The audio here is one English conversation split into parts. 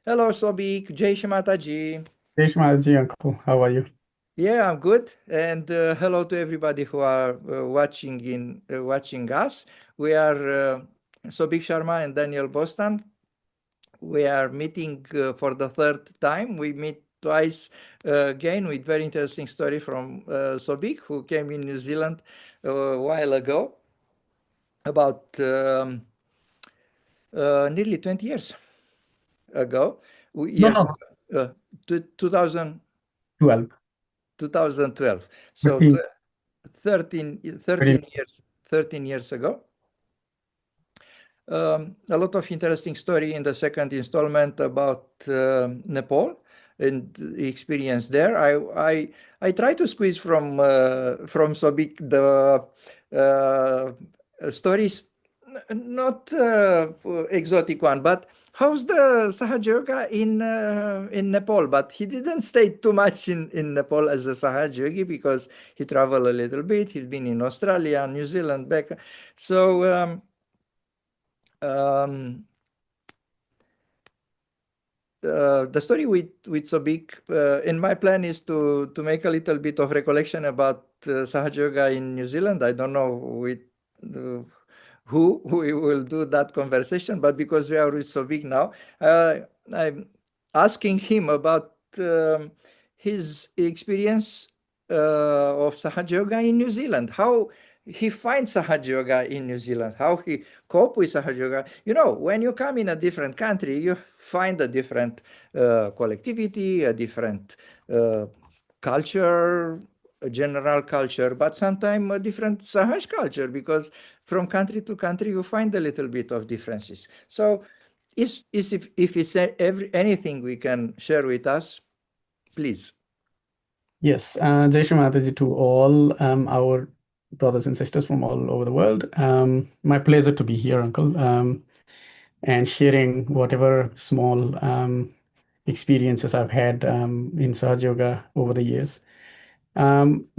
Hello, Sobik. Jai Shimata ji. Reshmaji uncle, how are you? Yeah, I'm good. And hello to everybody who are watching us. We are Sobik Sharma and Daniel Bostan. We are meeting for the third time. We meet twice again with very interesting story from Sobik, who came in New Zealand a while ago, about nearly 20 years ago. No, Yes, no, 2000. 12, 2012. So 13, 13, very 13 years, 13 years ago. A lot of interesting story in the second installment about Nepal and the experience there. I try to squeeze from Sobik the stories, not exotic one, but how's the Sahaja Yoga in Nepal? But he didn't stay too much in Nepal as a Sahaja Yogi because he traveled a little bit. He's been in Australia, New Zealand, back. So. Um, the story with Sobik in my plan is to make a little bit of recollection about Sahaja Yoga in New Zealand. I don't know with uh, who we will do that conversation, but because we are with Sobik now, I'm asking him about his experience of Sahaja Yoga in New Zealand. How he finds Sahaja Yoga in New Zealand, how he cope with Sahaja Yoga. You know, when you come in a different country, you find a different collectivity, a different uh, culture, a general culture, but sometimes a different Sahaj culture because from country to country you find a little bit of differences. So, if it's anything we can share with us, please. yes. Jai Shri Mataji to all our brothers and sisters from all over the world. My pleasure to be here, uncle, and sharing whatever small experiences I've had in Sahaja Yoga over the years.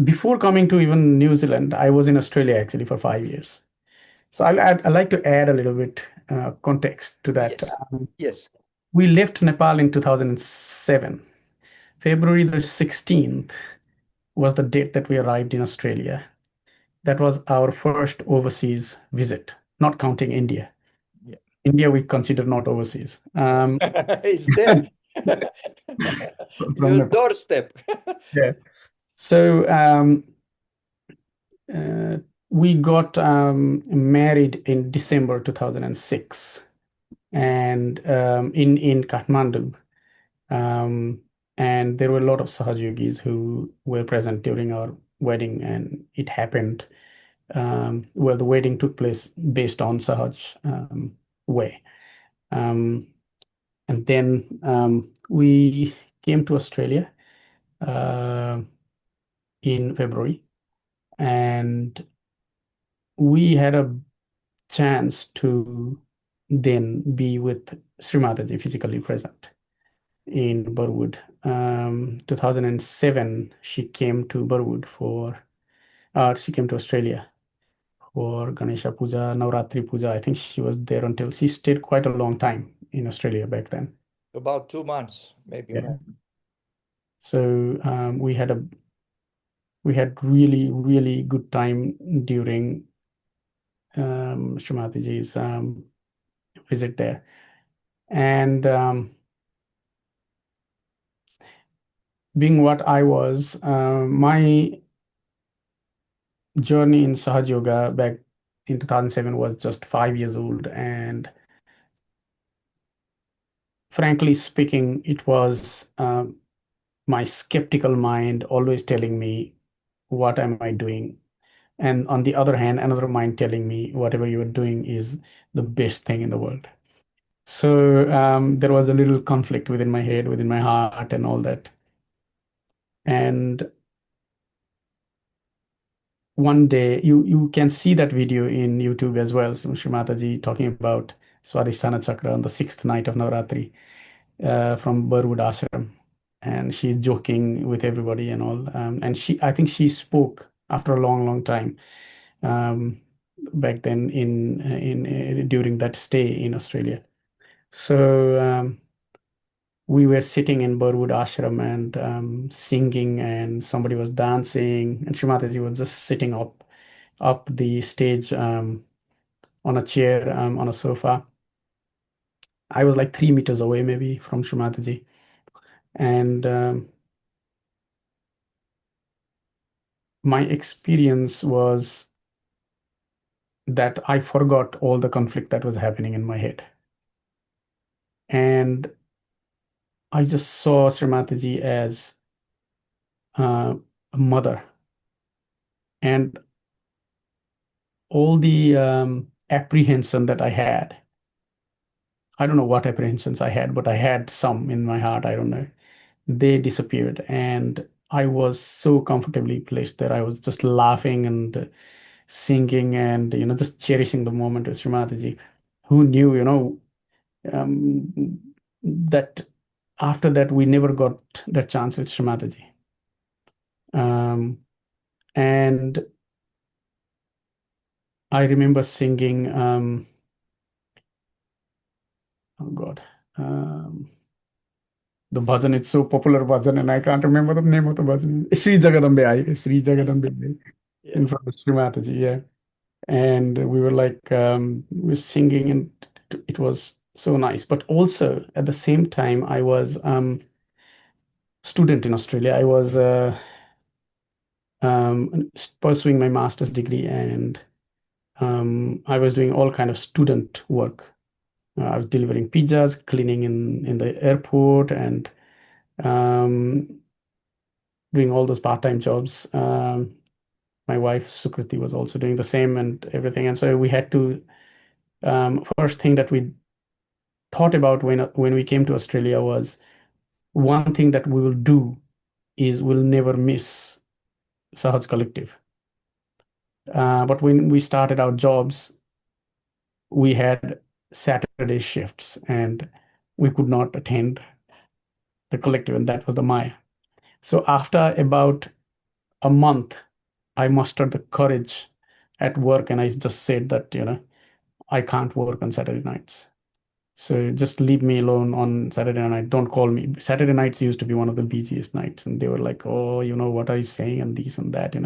Before coming to even New Zealand, I was in Australia actually for 5 years. So I'd like to add a little bit context to that. Yes, yes. We left Nepal in 2007. February the 16th was the date that we arrived in Australia. That was our first overseas visit, not counting India. Yeah. India, we consider not overseas. It's there. From Your Nepal. doorstep. Yeah. So uh, we got married in December 2006 and in Kathmandu. Um, and there were a lot of Sahaj yogis who were present during our wedding, and it happened well, the wedding took place based on Sahaj way. Um, and then we came to Australia uh, in February, and we had a chance to then be with Sri Mataji physically present in Burwood. 2007, she came to Burwood she came to Australia for Ganesha Puja, Navratri Puja. I think she was there until she stayed quite a long time in Australia back then. About 2 months, maybe Yeah. more. So we had really really good time during Shrimatiji's visit there, and being what I was, my journey in Sahaj Yoga back in 2007 was just 5 years old, and frankly speaking, it was my skeptical mind always telling me, what am I doing? And on the other hand, another mind telling me, whatever you're doing is the best thing in the world. So there was a little conflict within my head, within my heart, and all that. And one day, you can see that video in YouTube as well. So Shri Mataji talking about Swadhisthana Chakra on the sixth night of Navratri from Burwood Ashram, and she's joking with everybody and all. And I think she spoke after a long, long time um, back then in during that stay in Australia. So we were sitting in Burwood Ashram and singing, and somebody was dancing, and Srimataji was just sitting up the stage on a chair on a sofa. I was like 3 meters away, maybe, from Srimataji, and my experience was that I forgot all the conflict that was happening in my head, and I just saw Srimataji as a mother, and all the apprehension that I had. I don't know what apprehensions I had, but I had some in my heart. I don't know. They disappeared, and I was so comfortably placed there. I was just laughing and singing and just cherishing the moment with Srimataji. Who knew, that after that we never got that chance with Srimataji. Um, and I remember singing, oh God, um, the bhajan. It's so popular bhajan, and I can't remember the name of the bhajan. Sri Jagadambe Ai, Sri Jagadambe Ai, Yeah. in front of Srimataji, yeah. And we were like, we were singing, and it was so nice. But also at the same time, I was student in Australia. I was pursuing my master's degree, and I was doing all kind of student work. I was delivering pizzas, cleaning in the airport, and um, doing all those part-time jobs. My wife Sukriti was also doing the same and everything. And so we had to first thing that we thought about when we came to Australia was one thing that we will do is we'll never miss Sahaj Collective. But when we started our jobs, we had Saturday shifts and we could not attend the collective, and that was the Maya. So after about a month, I mustered the courage at work and I just said that, I can't work on Saturday nights. So just leave me alone on Saturday night. Don't call me. Saturday nights used to be one of the busiest nights. And they were like, oh, what are you saying? And this and that.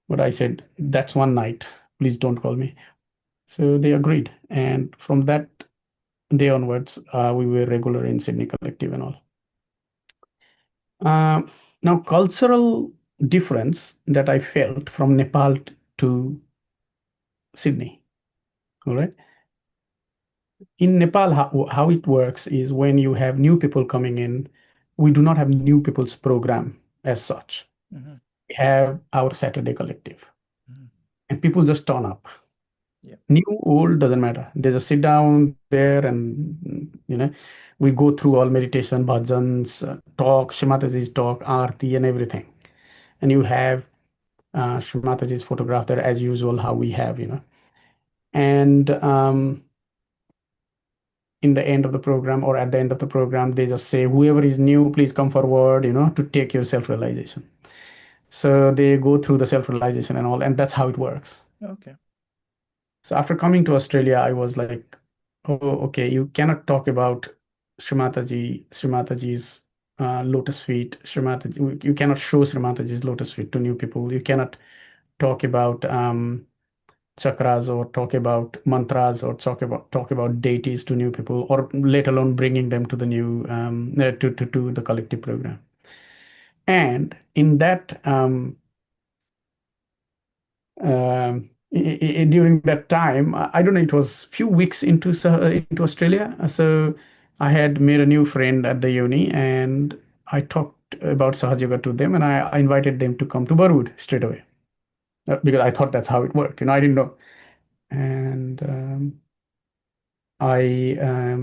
But I said, that's one night. Please don't call me. So they agreed. And from that day onwards, we were regular in Sydney Collective and all. Uh, Now, cultural difference that I felt from Nepal to Sydney. All right. In Nepal, how it works is when you have new people coming in, we do not have new people's program as such. Mm-hmm. We have our Saturday collective, Mm-hmm. and people just turn up. Yeah. New, old, doesn't matter. They just sit down there and, we go through all meditation, bhajans, talk, Shrimataji's talk, aarti, and everything. And you have Shrimataji's photograph there as usual, how we have. And in the end of the program or at the end of the program, they just say, whoever is new, please come forward, to take your self-realization. So they go through the self-realization and all, and that's how it works. Okay. So after coming to Australia, I was like, oh, okay, you cannot talk about Srimataji's lotus feet, Srimataji. You cannot show Srimataji's lotus feet to new people. You cannot talk about chakras or talk about mantras or talk about deities to new people, or let alone bringing them to the new to the collective program. And in that during that time, I don't know, it was few weeks into Australia. So I had made a new friend at the uni, and I talked about Sahaj Yoga to them, and I invited them to come to Burwood straight away, because I thought that's how it worked. I didn't know. And I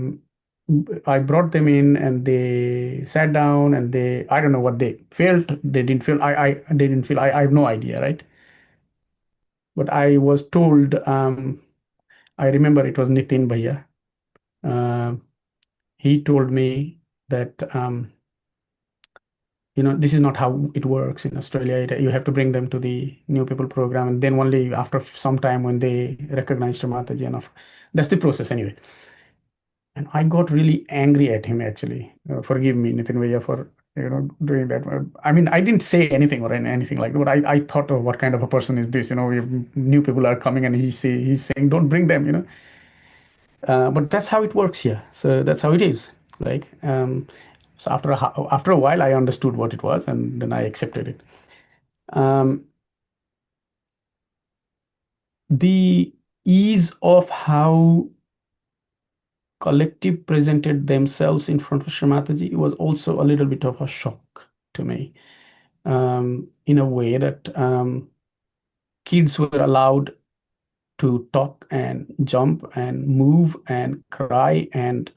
I brought them in, and they sat down, and I don't know what they felt. They didn't feel. They didn't feel. I have no idea, right? But I was told. I remember it was Nitin Bhaiya. Uh, he told me that this is not how it works in Australia. You have to bring them to the new people program, and then only after some time when they recognize Mataji enough. That's the process anyway. And I got really angry at him actually. Forgive me, Nitin Bhaiya, for doing that. I mean, I didn't say anything or anything like that, but I thought, oh, what kind of a person is this? We have new people are coming and he's saying, don't bring them. But that's how it works here. So that's how it is. Like, so after a while, I understood what it was, and then I accepted it. Um, the ease of how collective presented themselves in front of Srimataji was also a little bit of a shock to me, in a way that kids were allowed to talk and jump and move and cry and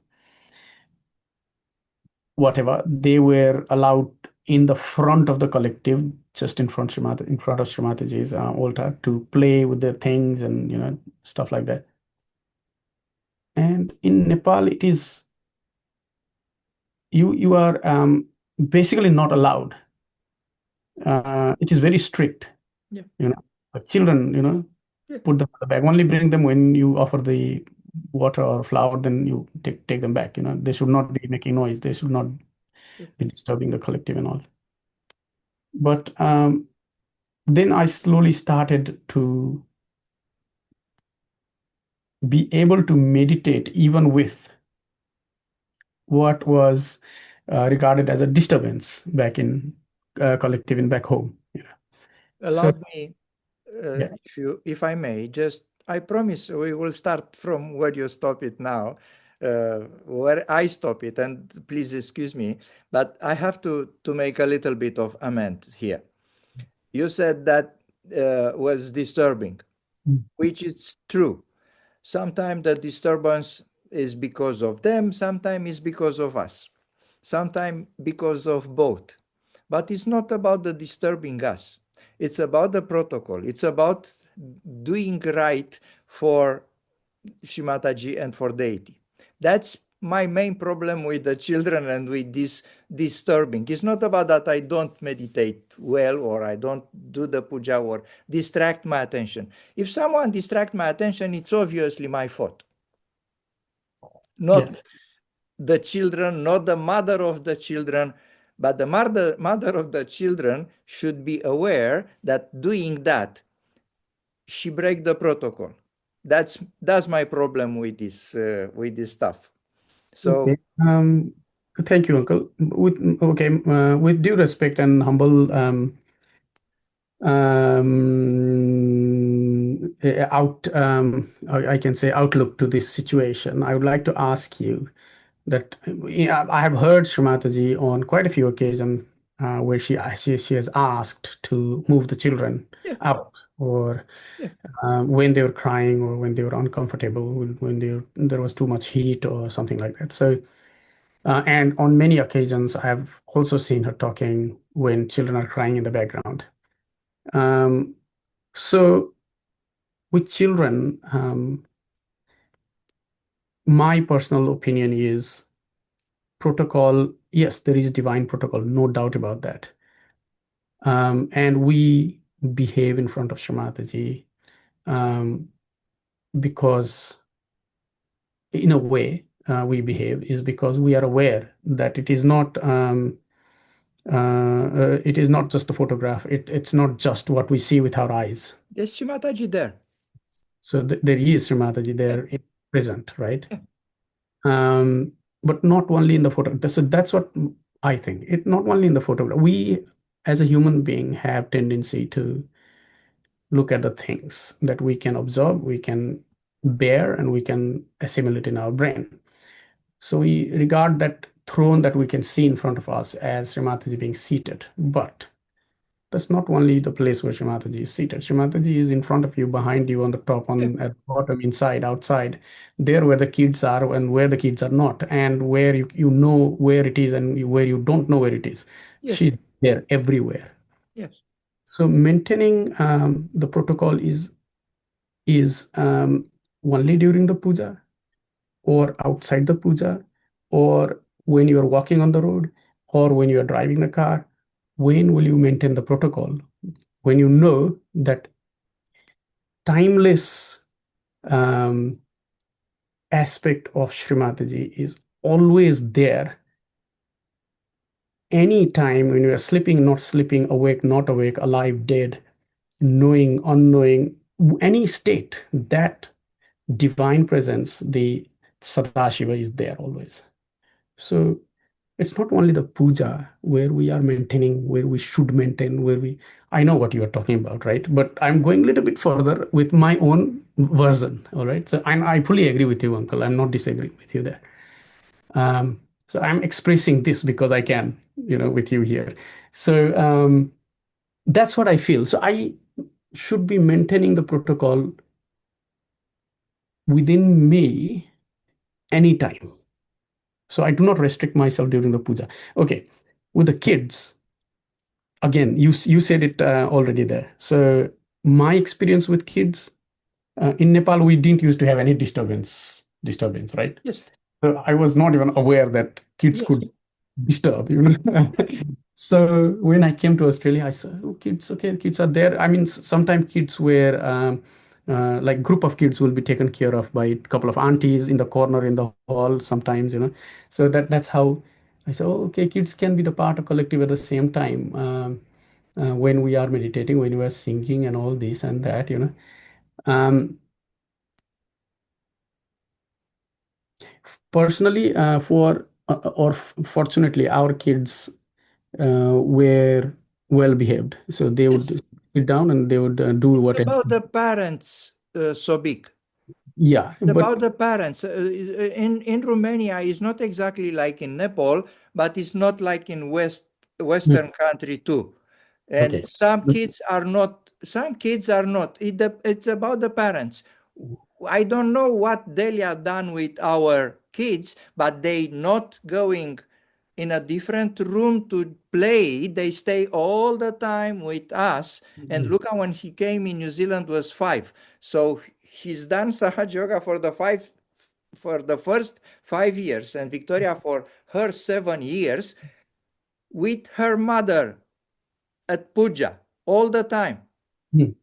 whatever. They were allowed in the front of the collective, just in front of Srimataji's altar, to play with their things and stuff like that. And in Nepal, it is you are basically not allowed. It is very strict. Yeah. Children, Yeah. put them in the bag. Only bring them when you offer the water or flour. Then you take them back. They should not be making noise. They should not Yeah. be disturbing the collective and all. But then I slowly started to be able to meditate even with what was regarded as a disturbance back in collective and back home. So Allowed me, yeah. if I may, just I promise we will start from where you stop it now, where I stop it, and please excuse me, but I have to make a little bit of amend here. You said that was disturbing, which is true. Sometimes the disturbance is because of them, sometimes it's because of us, sometimes because of both. But it's not about the disturbing us. It's about the protocol. It's about doing right for Shimataji and for deity. That's my main problem with the children and with this disturbing. It's not about that I don't meditate well or I don't do the puja or distract my attention. If someone distract my attention, it's obviously my fault. Not Yes. the children, not the mother of the children, but the mother of the children should be aware that doing that, she break the protocol. That's my problem with this stuff. So Okay. Thank you, Uncle. With due respect and humble I can say outlook to this situation, I would like to ask you that I have heard Srimataji on quite a few occasions where she has asked to move the children yeah, out, or yeah, when they were crying or when they were uncomfortable, when there was too much heat or something like that. So, and on many occasions, I've also seen her talking when children are crying in the background. Um, so, with children, my personal opinion is protocol. Yes, there is divine protocol, no doubt about that. And we behave in front of Shamataji um, because, in a way, we behave is because we are aware that it is not just a photograph. It's not just what we see with our eyes. there's Shimataji there. So there is Srimataji Yeah, there present, right? yeah, Um, but not only in the photo. So that's what I think. It not only in the photograph. We, as a human being, have tendency to look at the things that we can observe, we can bear, and we can assimilate in our brain. So we regard that throne that we can see in front of us as Srimataji being seated. But that's not only the place where Srimataji is seated. Srimataji is in front of you, behind you, on the top, yeah, on at the bottom, inside, outside, there where the kids are and where the kids are not, and where you know where it is and where you don't know where it is. yes, She's there everywhere. yes, So maintaining the protocol is only during the puja, or outside the puja, or when you are walking on the road, or when you are driving the car. When will you maintain the protocol? When you know that timeless um, aspect of Srimataji is always there. Any time when you are sleeping, not sleeping, awake, not awake, alive, dead, knowing, unknowing, any state, that divine presence, the Sadashiva is there always. So it's not only the puja where we are maintaining, where we should maintain, where we, I know what you are talking about, right? But I'm going a little bit further with my own version, all right? So I fully agree with you, Uncle. I'm not disagreeing with you there. So I'm expressing this because I can, with you here. So that's what I feel. So I should be maintaining the protocol within me anytime. So I do not restrict myself during the puja. Okay, with the kids, again, you said it already there. So my experience with kids in Nepal, we didn't used to have any disturbance, right? Yes, So I was not even aware that kids yes. could disturb, So when I came to Australia, I saw, oh, kids, okay, kids are there. I mean, sometimes kids were like group of kids will be taken care of by a couple of aunties in the corner in the hall sometimes, So that's how I said, oh, okay, kids can be the part of collective at the same time when we are meditating, when we are singing and all this and that. Um, Personally, fortunately, our kids were well behaved. So they Yes. would sit down and they would do It's whatever. about the parents, Sobik. Yeah, but About the parents. In Romania, it's not exactly like in Nepal, but it's not like in mm, Western country too. And okay. some kids are not. It's about the parents. I don't know what Delia done with our kids, but they not going in a different room to play. They stay all the time with us. And Mhm. Luca, when he came in New Zealand, was 5. So he's done Sahaj Yoga for the first 5 years, and Victoria for her 7 years with her mother at puja all the time, Mm.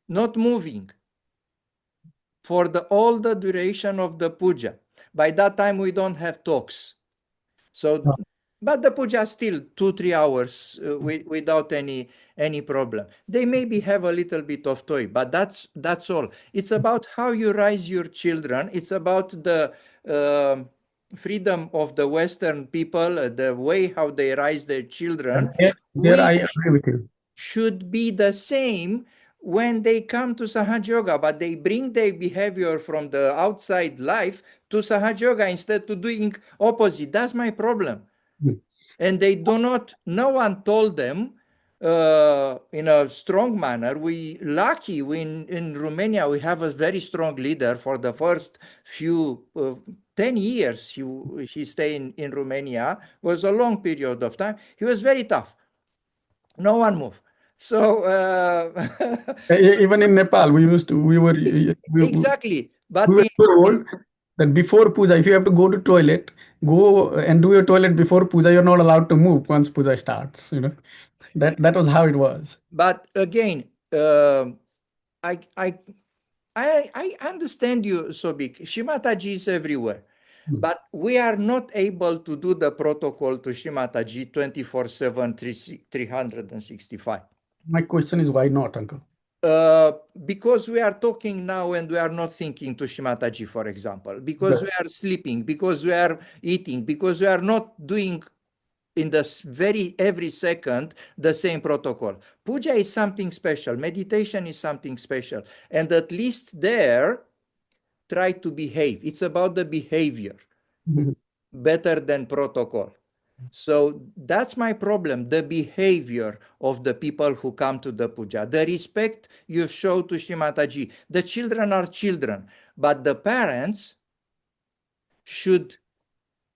not moving for the all the duration of the puja. By that time, we don't have talks. So, but the puja is still 2 3 hours without any problem. They maybe have a little bit of toy, but that's all. It's about how you raise your children. It's about the freedom of the Western people, the way how they raise their children, There I which agree with you. should be the same when they come to Sahaj Yoga, but they bring their behavior from the outside life to Sahaj Yoga instead to doing opposite. That's my problem. Mm. And they do not, no one told them in a strong manner. In Romania, we have a very strong leader for the first few 10 years he stayed in Romania, was a long period of time. He was very tough. No one moved. So Even in Nepal, exactly, we but were told that before puja, if you have to go to toilet, go and do your toilet before puja. You're not allowed to move once puja starts. That was how it was. but again, I I I understand you, Sobik. Shimataji is everywhere, Mm. but we are not able to do the protocol to Shimataji 24/7, 365. My question is why not, uncle? Uh, because we are talking now and we are not thinking to Shimataji, for example, because we are sleeping, because we are eating, because we are not doing in the very every second the same protocol. Puja is something special, meditation is something special, and at least there try to behave. It's about the behavior Mhm. better than protocol. So that's my problem, the behavior of the people who come to the puja, the respect you show to Shimataji. The children are children, but the parents should,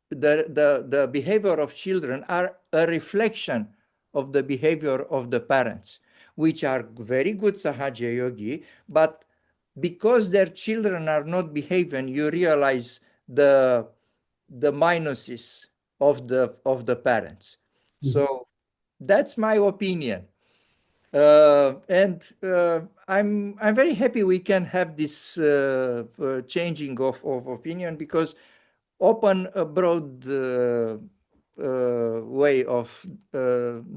the behavior of children are a reflection of the behavior of the parents, which are very good Sahaja Yogi, but because their children are not behaving, you realize the minuses of the parents. Mhm. So that's my opinion. And I'm very happy we can have this changing of opinion, because open a broad way of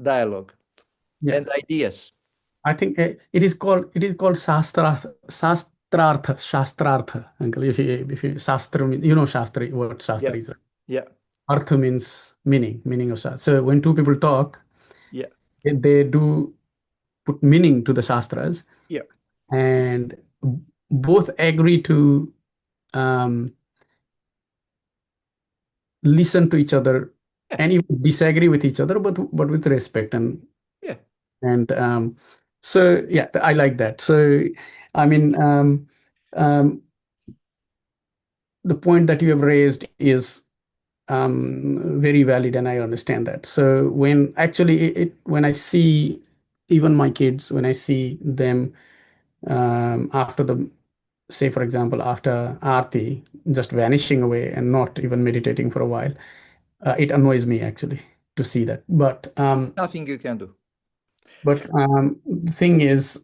dialogue Yeah. and ideas. I think it is called shastrartha, uncle. If you shastra mean, shastra, what Yeah, shastra is, right? yeah, Artha means meaning of shastra. So when two people talk, yeah, they do put meaning to the shastras, yeah, and both agree to um, listen to each other yeah, and even disagree with each other, but with respect. yeah. And so yeah, I like that. So I mean, um, the point that you have raised is very valid, and I understand that. So when actually when I see even my kids, when I see them after the, say for example, after Aarti, just vanishing away and not even meditating for a while, it annoys me actually to see that. Nothing you can do. But the thing is,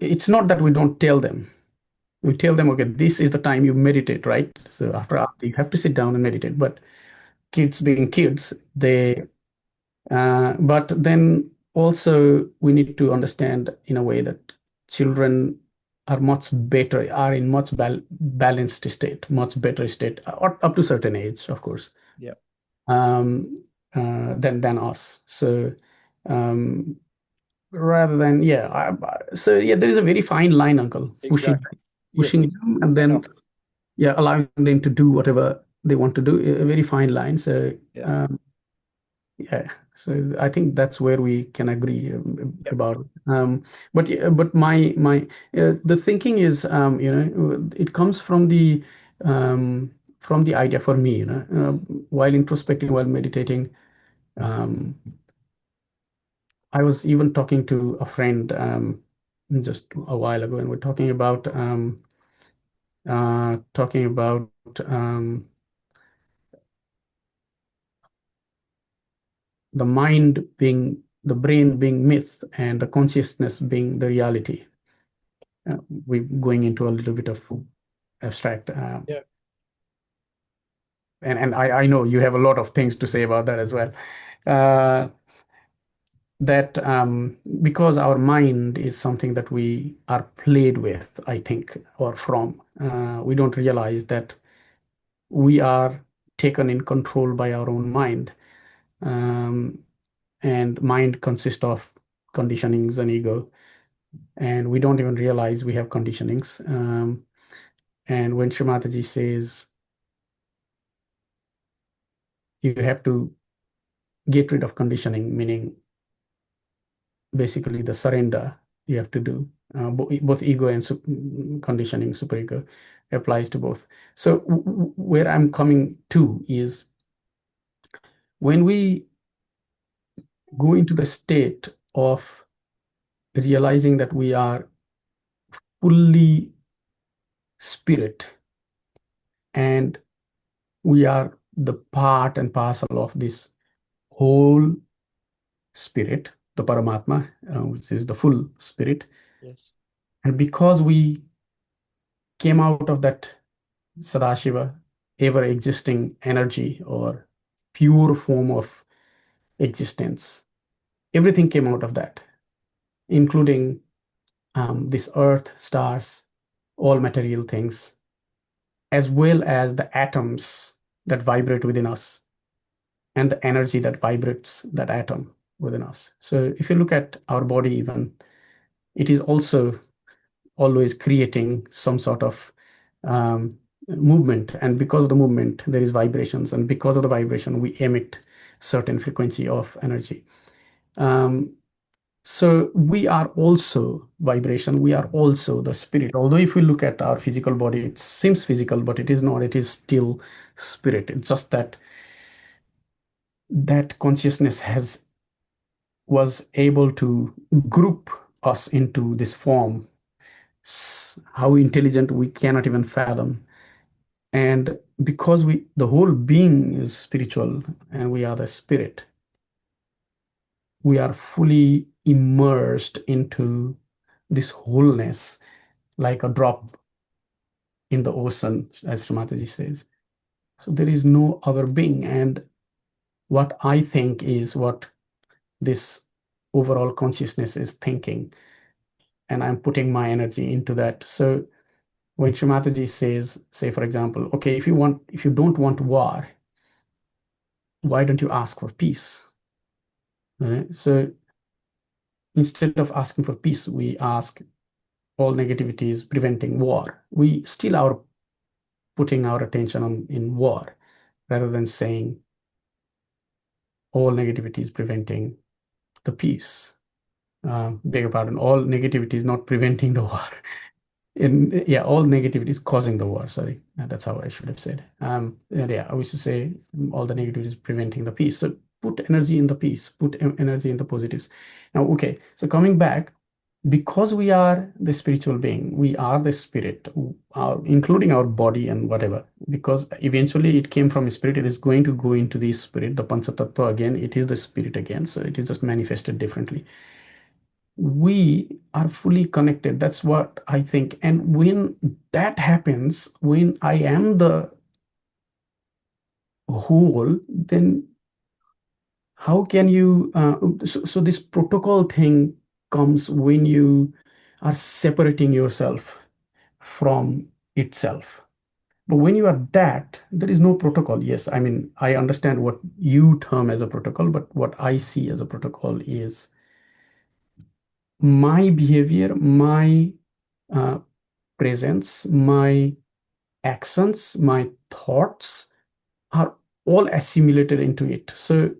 it's not that we don't tell them. We tell them, okay, this is the time you meditate, right? So after Aarti, you have to sit down and meditate. But kids being kids, but then also we need to understand in a way that children are much better, are in much balanced state, much better state, up to certain age, of course, Yeah, um, than us. So um, rather than so yeah, there is a very fine line, uncle, exactly. Yes, pushing them, and I know. then yeah, allowing them to do whatever they want to do. A very fine line. So Yeah, yeah, so I think that's where we can agree yeah. about it. But my the thinking is, it comes from the idea for me, while introspecting, while meditating. Um, I was even talking to a friend just a while ago, and we're talking about the mind being the brain being myth and the consciousness being the reality. We're going into a little bit of abstract, Yeah. and I know you have a lot of things to say about that as well. Uh, that because our mind is something that we are played with, I think, or from, we don't realize that we are taken in control by our own mind. Um, and mind consists of conditionings and ego, and we don't even realize we have conditionings. And when Shrimataji says you have to get rid of conditioning, meaning basically the surrender you have to do, both ego and conditioning, superego, applies to both. So where I'm coming to is when we go into the state of realizing that we are fully spirit, and we are the part and parcel of this whole spirit, the Paramatma, which is the full spirit. Yes. And because we came out of that Sadashiva, ever existing energy or pure form of existence, everything came out of that, including this earth, stars, all material things, as well as the atoms that vibrate within us and the energy that vibrates that atom within us. So if you look at our body, even, it is also always creating some sort of um, movement, and because of the movement there is vibrations, and because of the vibration we emit certain frequency of energy. So we are also vibration, we are also the spirit, although if we look at our physical body it seems physical, but it is not, it is still spirit. It's just that consciousness has was able to group us into this form. How intelligent we cannot even fathom. And because the whole being is spiritual and we are the spirit, we are fully immersed into this wholeness, like a drop in the ocean, as Srimataji says. So there is no other being. And what I think is what this overall consciousness is thinking, and I'm putting my energy into that. So when Srimataji says, say for example, okay, if you don't want war, why don't you ask for peace? Right? So instead of asking for peace, we ask all negativity is preventing war. We still are putting our attention on in war rather than saying all negativity is preventing the peace. Beg your pardon, all negativity is not preventing the war. Yeah, all negativity is causing the war. Sorry, that's how I should have said. And yeah, I wish to say all the negativity is preventing the peace. So put energy in the peace, put energy in the positives. Now, okay, so coming back, because we are the spiritual being, we are the spirit, including our body and whatever, because eventually it came from spirit, it is going to go into the spirit, the Panchatattva again, it is the spirit again, so it is just manifested differently. We are fully connected. That's what I think. And when that happens, when I am the whole, then how can you so this protocol thing comes when you are separating yourself from itself. But when you are that, there is no protocol. Yes, I mean, I understand what you term as a protocol, but what I see as a protocol is my behavior, my uh, presence, my actions, my thoughts are all assimilated into it. So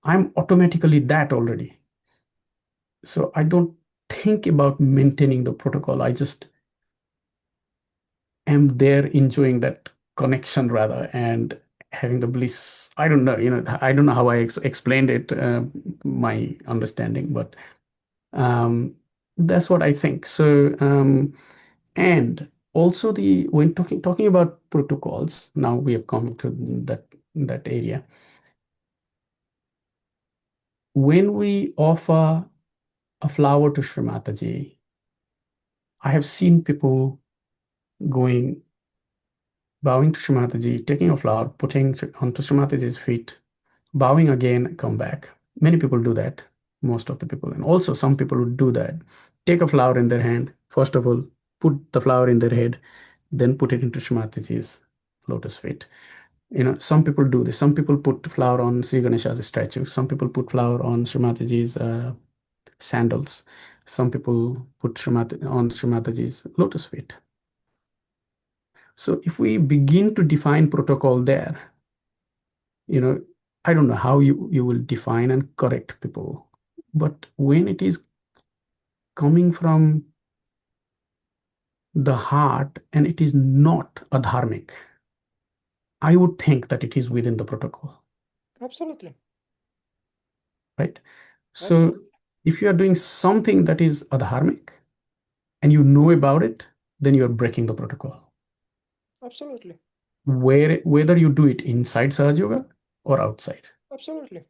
I'm automatically that already. So I don't think about maintaining the protocol. I just am there enjoying that connection rather and having the bliss. I don't know, I don't know how I explained it, my understanding, but um, that's what I think. So, and also the when talking about protocols, now we have come to that area. When we offer a flower to Shri Mataji, I have seen people going, bowing to Shri Mataji, taking a flower, putting onto Shri Mataji's feet, bowing again, come back. Many people do that, most of the people. And also some people would do that. Take a flower in their hand, first of all, put the flower in their head, then put it into Shri Mataji's lotus feet. Some people do this. Some people put flower on Sri Ganesha's statue. Some people put flower on Shri Mataji's sandals. Some people put on Shri Mataji's lotus feet. So if we begin to define protocol there, you know, I don't know how you will define and correct people, but when it is coming from the heart and it is not adharmic, I would think that it is within the protocol, Absolutely. right? So Absolutely. if you are doing something that is adharmic and you know about it, then you are breaking the protocol. Absolutely. Whether you do it inside Sahaja Yoga or outside. Absolutely.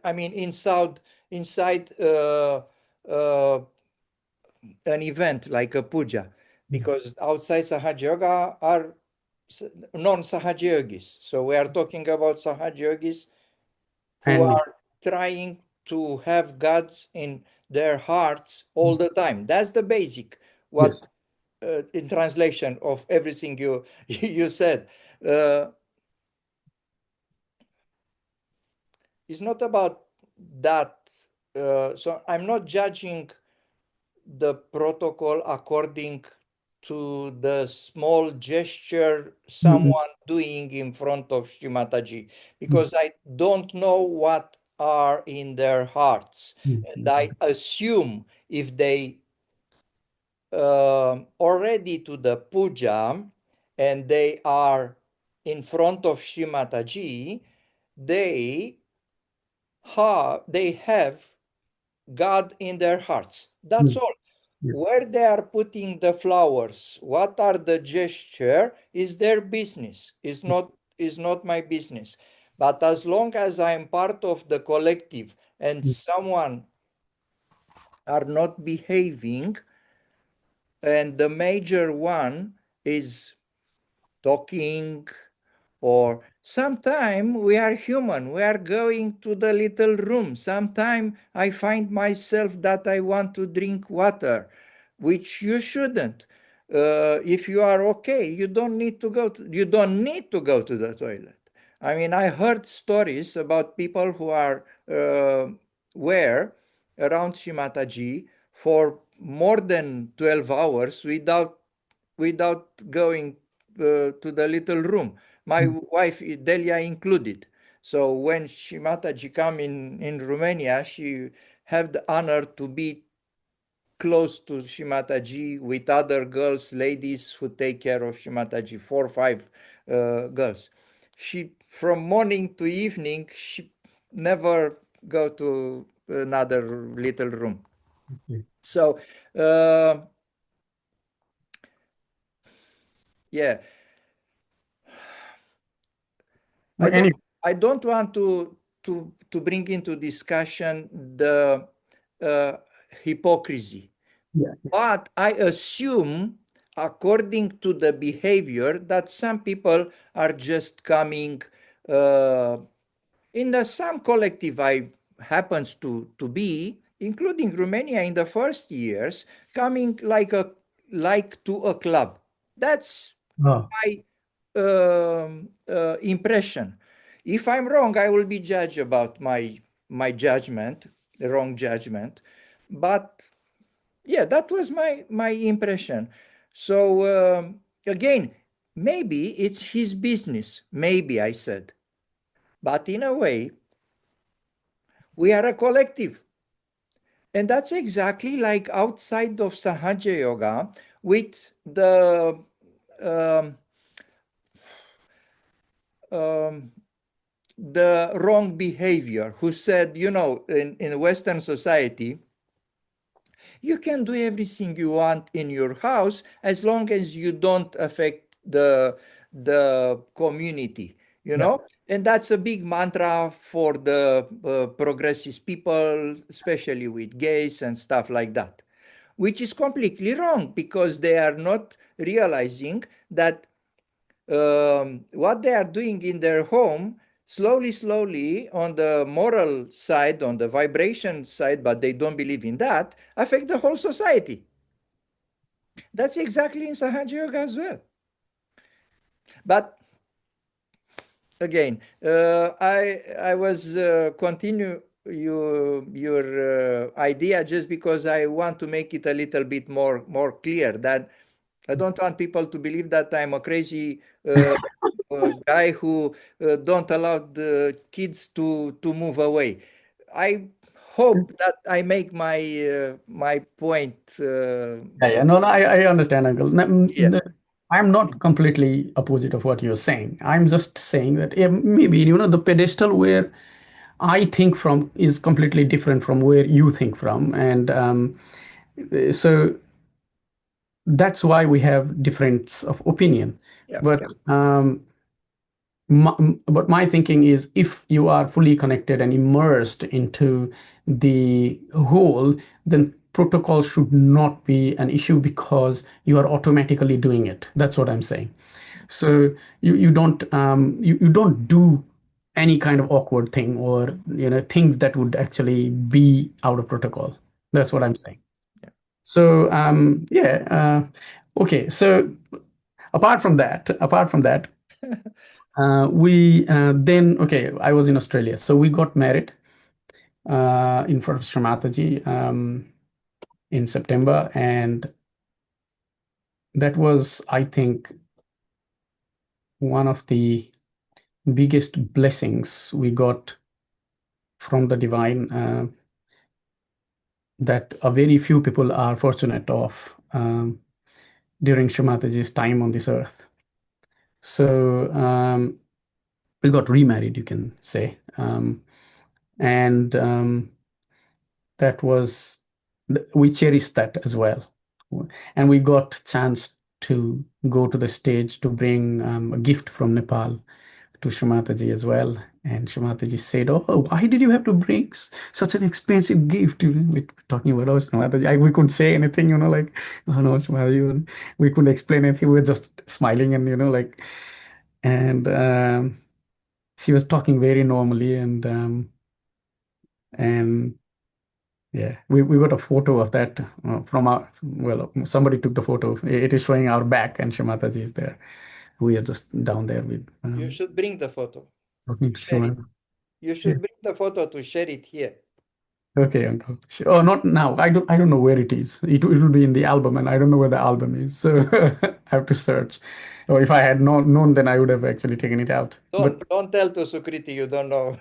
I mean, inside uh, an event like a puja, Mm. because outside Sahaja Yoga are non-Sahaja Yogis. So we are talking about Sahaja Yogis who And are trying to have gods in their hearts all the time. That's the basic. What yes. in translation of everything you you said. Uh, it's not about that. So I'm not judging the protocol according to the small gesture Mm, someone doing in front of Shimataji, mm, because I don't know what are in their hearts. mm, And mm, I assume if they already to the puja and they are in front of Shrimataji, they they have God in their hearts. That's mm, all. yes. Where they are putting the flowers, what are the gesture is their business. Is not my business. But as long as I am part of the collective and Mm. someone are not behaving, and the major one is talking, or sometime we are human, we are going to the little room. Sometime I find myself that I want to drink water, which you shouldn't. If you are okay, you don't need to go to the toilet. I mean, I heard stories about people who are were around Shimataji for more than 12 hours without going to the little room. My wife, Delia, included. So when Shimataji come in Romania, she have the honor to be close to Shimataji with other girls, ladies who take care of Shimataji, 4 or 5 girls. She, from morning to evening, she never go to another little room. Okay. So, uh, yeah, I But don't anyway, I don't want to bring into discussion the uh, hypocrisy, yeah, but I assume, according to the behavior, that some people are just coming uh, in the some collective I happens to be, including Romania in the first years, coming like to a club. That's oh, my impression. If I'm wrong, I will be judged about my judgment, the wrong judgment. But yeah, that was my impression. So again, maybe it's his business. Maybe I said, but in a way, we are a collective, and that's exactly like outside of Sahaja Yoga with um, um, the wrong behavior, who said, in Western society, you can do everything you want in your house as long as you don't affect the community, yeah. and that's a big mantra for the progressive people, especially with gays and stuff like that, which is completely wrong because they are not realizing that what they are doing in their home, slowly, slowly, on the moral side, on the vibration side, but they don't believe in that, affect the whole society. That's exactly in Sahaja Yoga as well. But again, I was continue your idea just because I want to make it a little bit more clear that I don't want people to believe that I'm a crazy guy who don't allow the kids to move away. I hope that I make my point. Yeah, yeah. No, no, I understand, Uncle. Yeah, I'm not completely opposite of what you're saying. I'm just saying that yeah, maybe, the pedestal where I think from is completely different from where you think from. And so that's why we have difference of opinion. yeah, But but my thinking is if you are fully connected and immersed into the whole, then protocol should not be an issue because you are automatically doing it. That's what I'm saying. So you don't do any kind of awkward thing or things that would actually be out of protocol. That's what I'm saying. yeah. So yeah, okay. So apart from that, we then okay. I was in Australia, so we got married in front of Sharmataji in September, and that was, I think, one of the biggest blessings we got from the divine that a very few people are fortunate of during Sharmataji's time on this earth. So we got remarried, you can say, and that was we cherished that as well, and we got chance to go to the stage to bring a gift from Nepal. to Shumataji as well. And Shumataji said, "Oh, why did you have to bring such an expensive gift?" We're talking about, oh, Shumataji. We couldn't say anything, like, oh no, Shumataji. And we couldn't explain anything. We were just smiling and, like, and she was talking very normally. And yeah, we got a photo of that from our, well, somebody took the photo. It is showing our back, and Shumataji is there. We are just down there with You should bring the photo talking to to share it. Shumataji. You Yeah. should bring the photo to share it here. Okay, uncle. Oh, not now. I don't know where it is. It will be in the album, and I don't know where the album is. So I have to search. Or if I had known, then I would have actually taken it out. But Don't tell to Sukriti you don't know.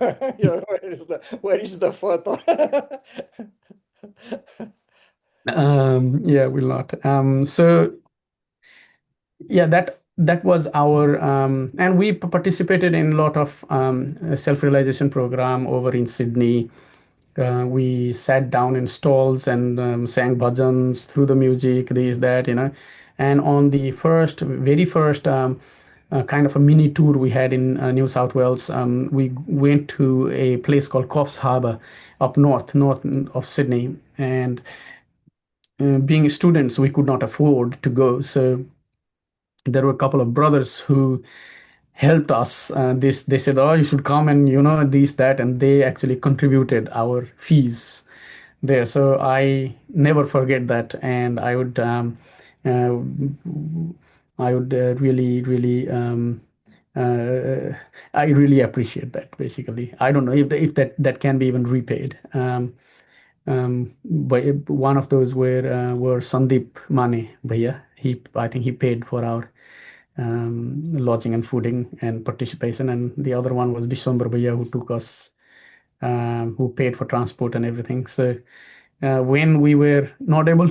Where is the photo? yeah, will not. So yeah, that was our and we participated in a lot of self-realization program over in Sydney. We sat down in stalls and sang bhajans through the music, this, that, And on the very first kind of a mini tour we had in New South Wales, we went to a place called Coffs Harbour up north of Sydney. And being students, we could not afford to go. So there were a couple of brothers who helped us. This They said, "Oh, you should come," and this, that, and they actually contributed our fees there. So I never forget that, and uh, I would really uh, I really appreciate that. Basically, I don't know if that can be even repaid. But one of those were Sandeep Mane Bhaiya. I think he paid for our lodging and fooding and participation, and the other one was Bishwambar Bhaiya, who took us, who paid for transport and everything. So when we were not able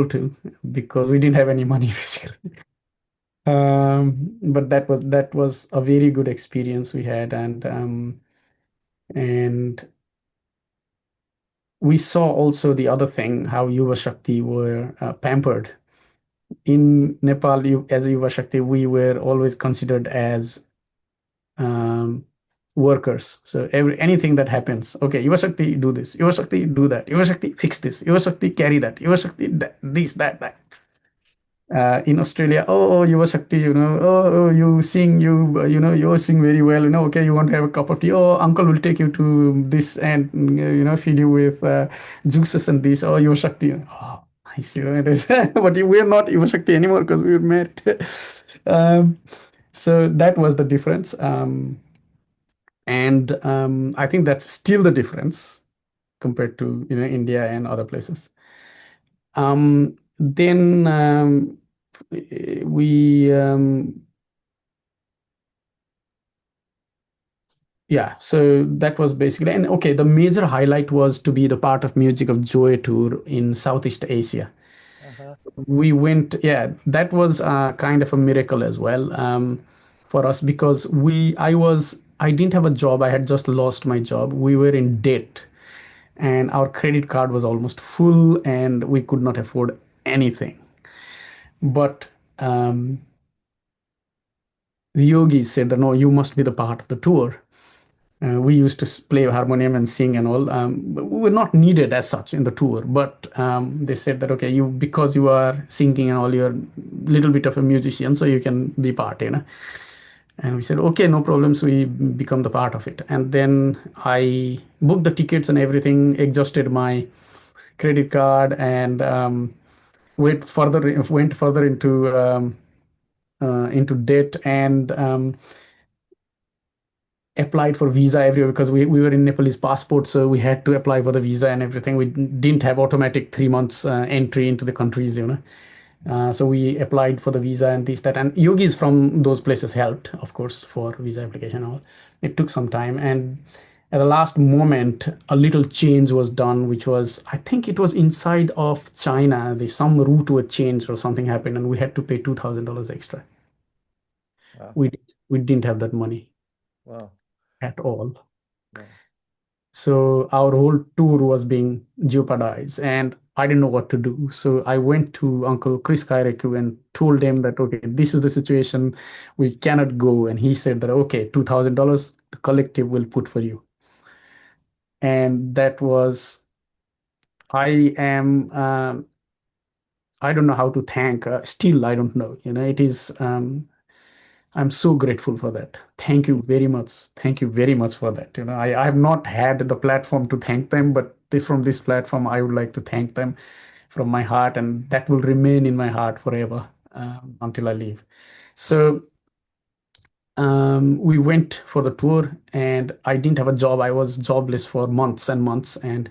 to because we didn't have any money basically. But that was a very good experience we had, and we saw also the other thing, how Yuva Shakti were pampered. In Nepal, as Yuva Shakti, we were always considered as um, workers. So anything that happens, okay, Yuva Shakti do this, Yuva Shakti do that, Yuva Shakti fix this, Yuva Shakti carry that, Yuva Shakti this, that. In Australia, oh, Yuva Shakti, you sing, you sing very well, okay, you want to have a cup of tea, oh, uncle will take you to this and, feed you with juices and this, oh, Yuva Shakti, oh, nice, it is. But we're not Yuva Shakti anymore because we were married. um, so that was the difference. And I think that's still the difference compared to, India and other places. Then we yeah, so that was basically, and okay, the major highlight was to be the part of Music of Joy tour in Southeast Asia. Uh-huh. We went, yeah, that was kind of a miracle as well, for us, because I didn't have a job. I had just lost my job. We were in debt, and our credit card was almost full, and we could not afford anything. But the yogis said that no, you must be the part of the tour. We used to play harmonium and sing and all. But we were not needed as such in the tour, but they said that okay, you, because you are singing and all, you're a little bit of a musician, so you can be part. And we said okay, no problems. We become the part of it, and then I booked the tickets and everything, adjusted my credit card, and went further into debt, and applied for visa everywhere, because we were in Nepalese passport, so we had to apply for the visa and everything. We didn't have automatic 3 months entry into the countries. So we applied for the visa and this, that, and yogis from those places helped, of course, for visa application and all. It took some time, and at the last moment, a little change was done, which was, I think it was inside of China. Some route were changed or something happened, and we had to pay $2,000 extra. Wow. We didn't have that money Wow. at all. Wow. So our whole tour was being jeopardized. And I didn't know what to do. So I went to Uncle Chris Kaireku and told him that, okay, this is the situation. We cannot go. And he said that, okay, $2,000 the collective will put for you. And that was, I am, I don't know how to thank, still, I don't know. It is, I'm so grateful for that. Thank you very much. Thank you very much for that. I have not had the platform to thank them, but from this platform, I would like to thank them from my heart, and that will remain in my heart forever until I leave. So we went for the tour, and I didn't have a job. I was jobless for months and months, and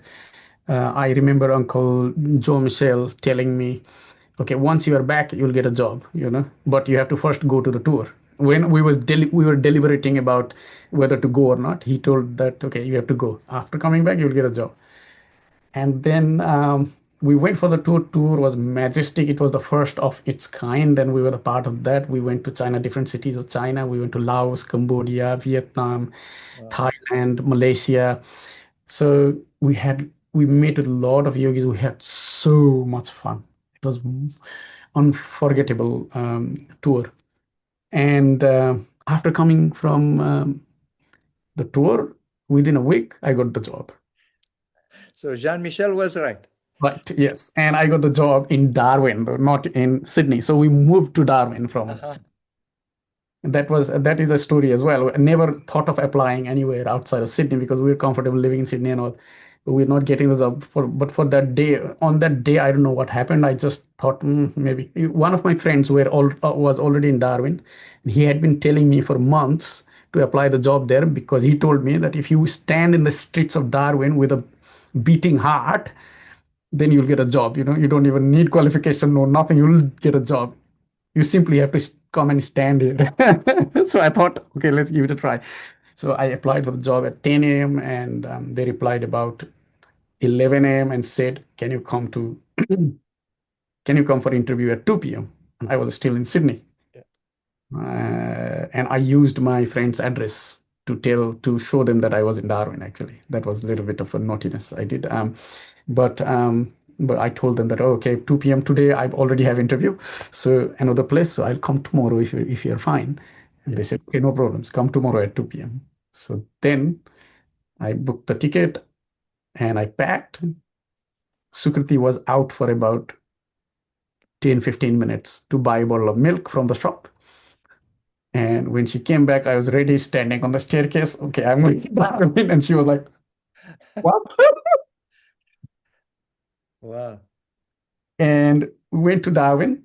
I remember Uncle Joe Michel telling me, okay, once you are back, you'll get a job, but you have to first go to the tour. When we were deliberating about whether to go or not, he told that, okay, you have to go. After coming back, you'll get a job. And then we went for the tour. Tour was majestic. It was the first of its kind, and we were a part of that. We went to China, different cities of China. We went to Laos, Cambodia, Vietnam, Wow. Thailand, Malaysia. So we met a lot of yogis. We had so much fun. It was unforgettable tour. And after coming from the tour, within a week, I got the job. So Jean Michel was right. Right, yes. And I got the job in Darwin, though, not in Sydney. So we moved to Darwin from Uh-huh. that is a story as well. I never thought of applying anywhere outside of Sydney because we were comfortable living in Sydney and all. But we're not getting the job for that day. On that day, I don't know what happened. I just thought maybe one of my friends was already in Darwin, and he had been telling me for months to apply the job there because he told me that if you stand in the streets of Darwin with a beating heart, then you'll get a job. You don't even need qualification, no nothing. You'll get a job. You simply have to come and stand here. So I thought, okay, let's give it a try. So I applied for the job at 10 a.m. and they replied about 11 a.m. and said, can you come for interview at 2 p.m.? And I was still in Sydney. Yeah. And I used my friend's address to show them that I was in Darwin. Actually, that was a little bit of a naughtiness I did. But but I told them that, oh, okay, 2 p.m. today I already have interview, so another place. So I'll come tomorrow if you're fine. And Yeah. they said, okay, no problems. Come tomorrow at 2 p.m. So then I booked the ticket and I packed. Sukriti was out for about 10-15 minutes to buy a bottle of milk from the shop. And when she came back, I was ready, standing on the staircase. Okay, I'm going to Darwin. And she was like, what? Wow. And we went to Darwin.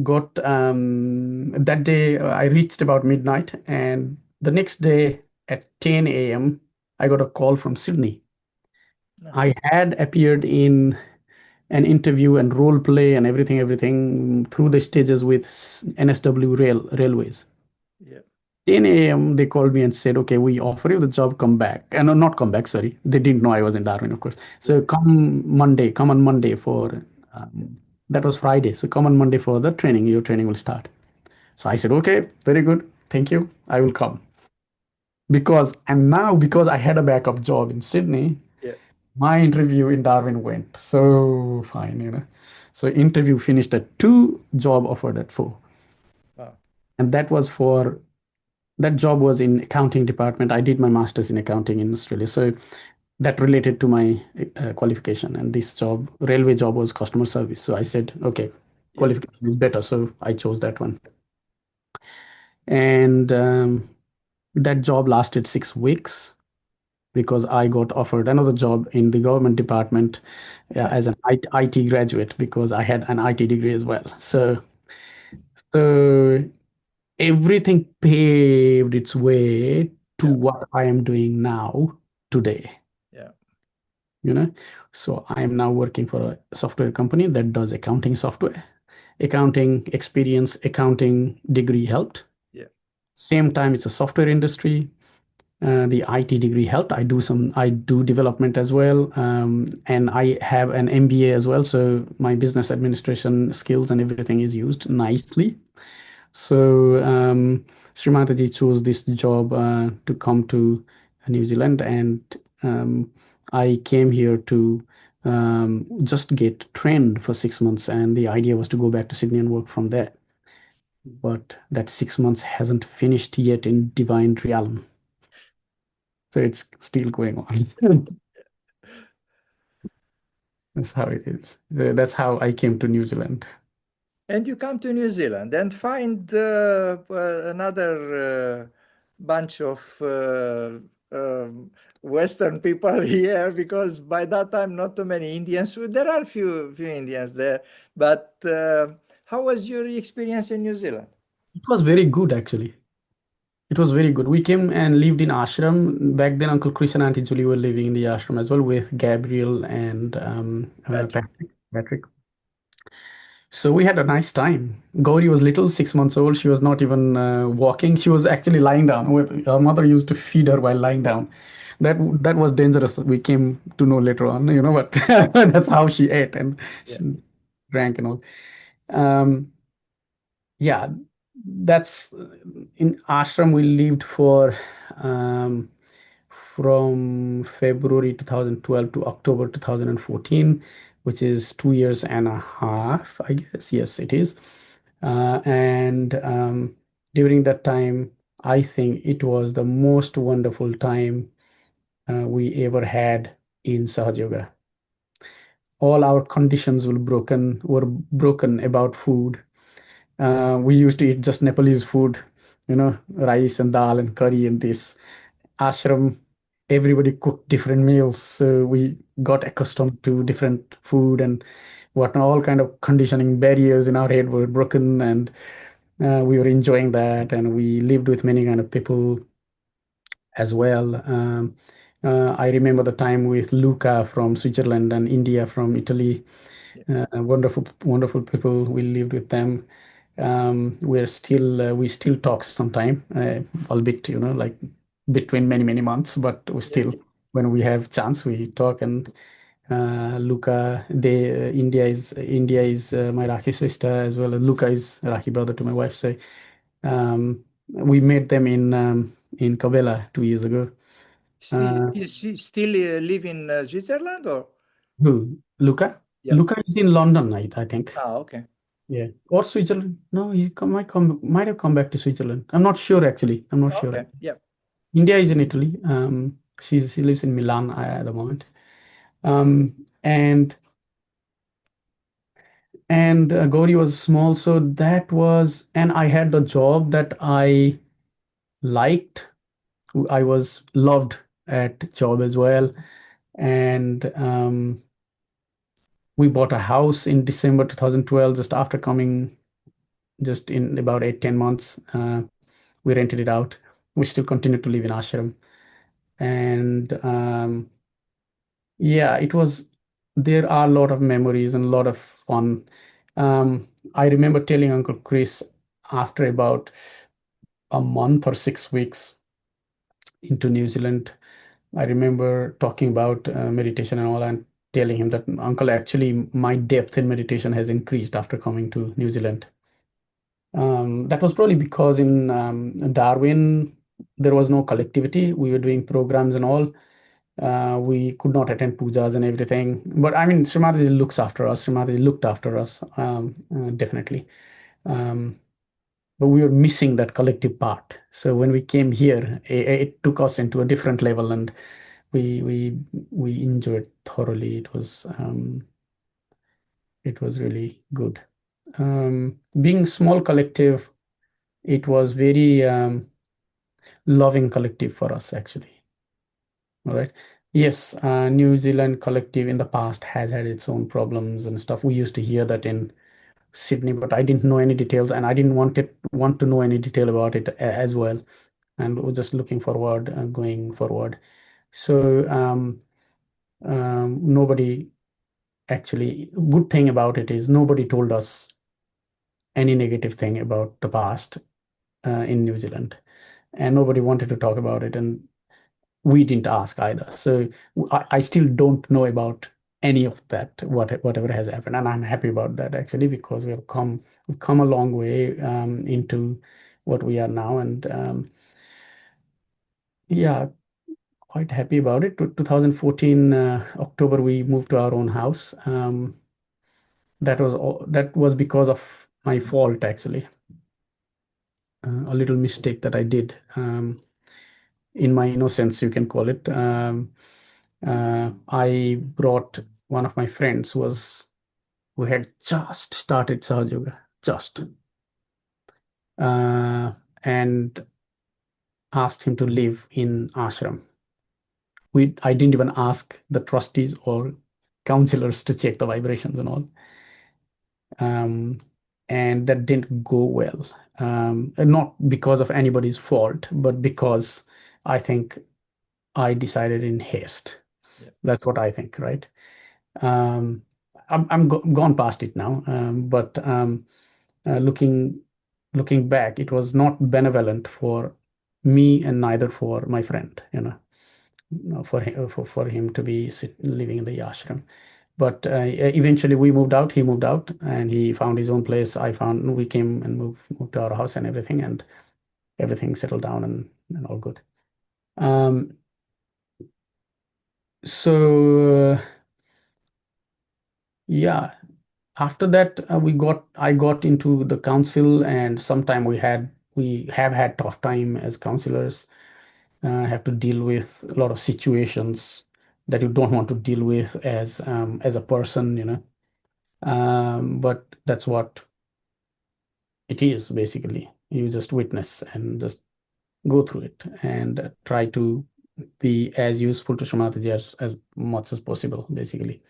Got that day, I reached about midnight. And the next day at 10 a.m., I got a call from Sydney. Ah, I had appeared in an interview and role play and everything through the stages with NSW Railways. yeah. 10 a.m. they called me and said, okay, we offer you the job, come back. And no, not come back, sorry. They didn't know I was in Darwin, of course. Yeah. So come on Monday for, Yeah. that was Friday. So come on Monday for the training. Your training will start. So I said, okay, very good. Thank you. I will come. Because I had a backup job in Sydney, Yeah. my interview in Darwin went so fine. So interview finished at 2, job offered at 4. Wow. And that job was in accounting department. I did my master's in accounting in Australia. So that related to my qualification. And this job, railway job, was customer service. So I said, okay, Yeah. qualification is better. So I chose that one. And that job lasted 6 weeks because I got offered another job in the government department as an IT graduate because I had an IT degree as well. So everything paved its way to Yeah. what I am doing now today. Yeah. you know so I am now working for a software company that does accounting software. Accounting experience, accounting degree helped. Yeah. Same time, it's a software industry. The IT degree helped. I do development as well, and I have an MBA as well, so my business administration skills and everything is used nicely. So Srimataji chose this job to come to New Zealand, and I came here to just get trained for 6 months, and the idea was to go back to Sydney and work from there. But that 6 months hasn't finished yet in divine realm, so it's still going on. That's how it is. So that's how I came to New Zealand. And you come to New Zealand and find another bunch of Western people here, because by that time not too many Indians. There are few Indians there, but how was your experience in New Zealand? It was very good, actually. It was very good. We came and lived in ashram. Back then, Uncle Chris and Auntie Julie were living in the ashram as well with Gabriel and Patrick. Patrick. So we had a nice time. Gauri was little, 6 months old. She was not even walking. She was actually lying down. Our mother used to feed her while lying down. That was dangerous. We came to know later on, but that's how she ate and Yeah. she drank and all. Um, yeah, that's in ashram. We lived for um, from February 2012 to October 2014, which is 2 years and a half, I guess. Yes, it is. And during that time, I think it was the most wonderful time we ever had in Sahaja Yoga. All our conditions were broken about food. We used to eat just Nepalese food, rice and dal and curry and this. Ashram, everybody cooked different meals, so we got accustomed to different food and what all kind of conditioning barriers in our head were broken, and we were enjoying that, and we lived with many kind of people as well. I remember the time with Luca from Switzerland and India from Italy. Yeah. Wonderful, wonderful people. We lived with them. We still talk sometime, albeit like between many many months, but we Yeah. still, when we have chance, we talk. And Luca, India is my Rakhi sister as well. And Luca is Rakhi brother to my wife. So we met them in Kabela 2 years ago. Still, Uh, is she still live in Switzerland, or? who? Luca? Yeah. Luca is in London, I think. Ah, okay. Yeah, or Switzerland. No, might have come back to Switzerland. I'm not sure actually. I'm not sure. Okay. Yeah. India is in Italy. She lives in Milan at the moment. And Gauri was small, so that was, and I had the job that I liked. I was loved at job as well, and we bought a house in December 2012, just after coming, just in about 8-10 months. We rented it out. We still continue to live in ashram, and yeah, it was. There are a lot of memories and a lot of fun. I remember telling Uncle Chris after about a month or 6 weeks into New Zealand. I remember talking about meditation and all, and telling him that, Uncle, actually, my depth in meditation has increased after coming to New Zealand. That was probably because in Darwin, there was no collectivity. We were doing programs and all. We could not attend pujas and everything. But I mean, Srimati looks after us. Srimati looked after us, definitely. Um, but we were missing that collective part. So when we came here, it took us into a different level, and we we we enjoyed thoroughly. It was really good. Being small collective, it was very loving collective for us, actually. All right. Yes, New Zealand collective in the past has had its own problems and stuff. We used to hear that in Sydney, but I didn't know any details, and I didn't want to know any detail about it as well. And we're just looking forward, going forward. So nobody actually. Good thing about it is nobody told us any negative thing about the past in New Zealand, and nobody wanted to talk about it, and we didn't ask either. So I still don't know about any of that, whatever has happened, and I'm happy about that actually, because we've come a long way into what we are now, and yeah, quite happy about it. 2014 October, we moved to our own house. That was because of my fault, actually. A little mistake that I did, in my innocence, you can call it. I brought one of my friends who had just started Sahaja Yoga, just, and asked him to live in ashram. I didn't even ask the trustees or counselors to check the vibrations and all. And that didn't go well. And not because of anybody's fault, but because I think I decided in haste. Yeah. That's what I think, right? Um, I'm gone past it now, but looking back, it was not benevolent for me and neither for my friend, for him to be living in the ashram. But eventually we moved out. He moved out, and he found his own place. We came and moved to our house and everything, and everything settled down and all good. Um, so yeah, after that I got into the council, and sometime we have had tough time as counselors. Have to deal with a lot of situations that you don't want to deal with as a person. But that's what it is. Basically, you just witness and just go through it and try to be as useful to Shumataji as much as possible, basically.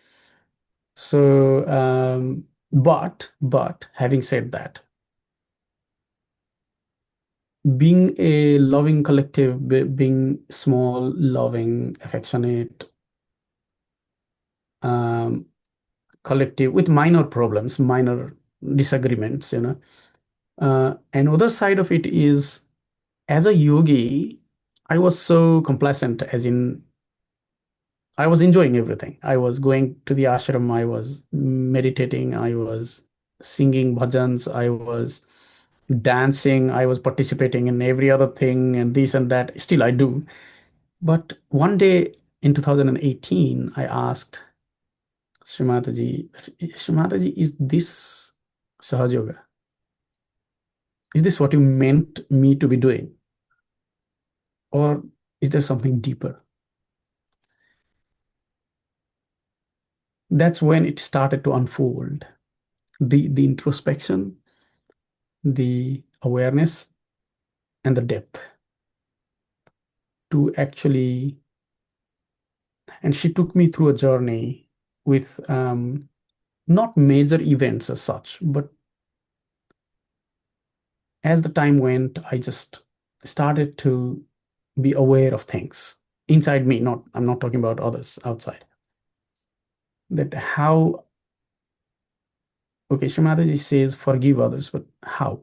So, but having said that, being a loving collective, being small, loving, affectionate, um, collective with minor problems, minor disagreements. Another side of it is, as a yogi, I was so complacent, as in I was enjoying everything. I was going to the ashram, I was meditating, I was singing bhajans, I was dancing, I was participating in every other thing and this and that. Still, I do. But one day in 2018, I asked Shrimataji, is this Sahaja Yoga? Is this what you meant me to be doing? Or is there something deeper? That's when it started to unfold. The introspection, the awareness, and the depth to actually. And she took me through a journey with not major events as such, but as the time went, I just started to be aware of things inside me. I'm not talking about others outside. That how, okay, Shrimataji says forgive others, but how?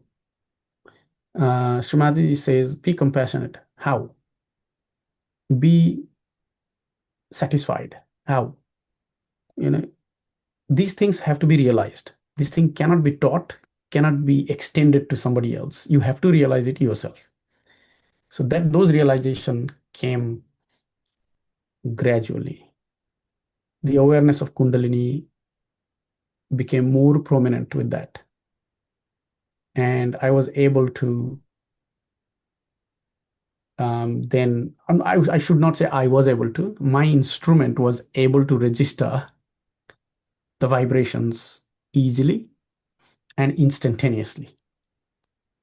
Shrimataji says be compassionate. How? Be satisfied. How? You know, these things have to be realized. This thing cannot be taught, cannot be extended to somebody else. You have to realize it yourself. So that those realization came gradually. The awareness of Kundalini became more prominent with that. And I was able to then, I should not say I was able to, my instrument was able to register the vibrations easily and instantaneously.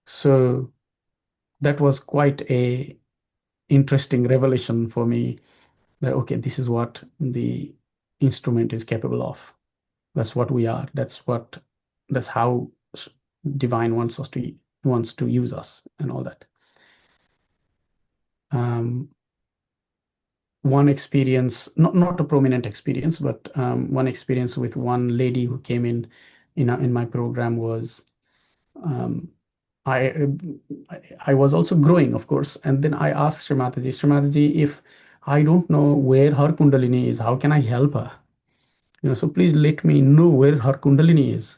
So that was quite a interesting revelation for me, that okay, this is what the instrument is capable of. That's what we are. That's how divine wants to use us and all that. One experience, not a prominent experience, but one experience with one lady who came in my program was, um, I I was also growing, of course, and then I asked Srimataji, if I don't know where her Kundalini is, how can I help her? So please let me know where her Kundalini is.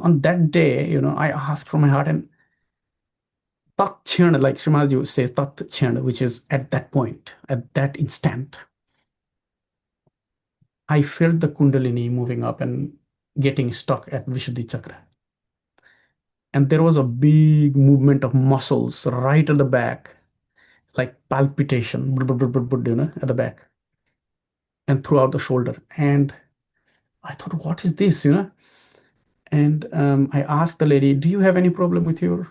On that day, I asked from my heart, and tat chhana, like Srimaji says, tat chhana, which is at that point, at that instant, I felt the Kundalini moving up and getting stuck at Vishuddhi Chakra. And there was a big movement of muscles right at the back, like palpitation, at the back and throughout the shoulder. And I thought, what is this? And I asked the lady, do you have any problem with your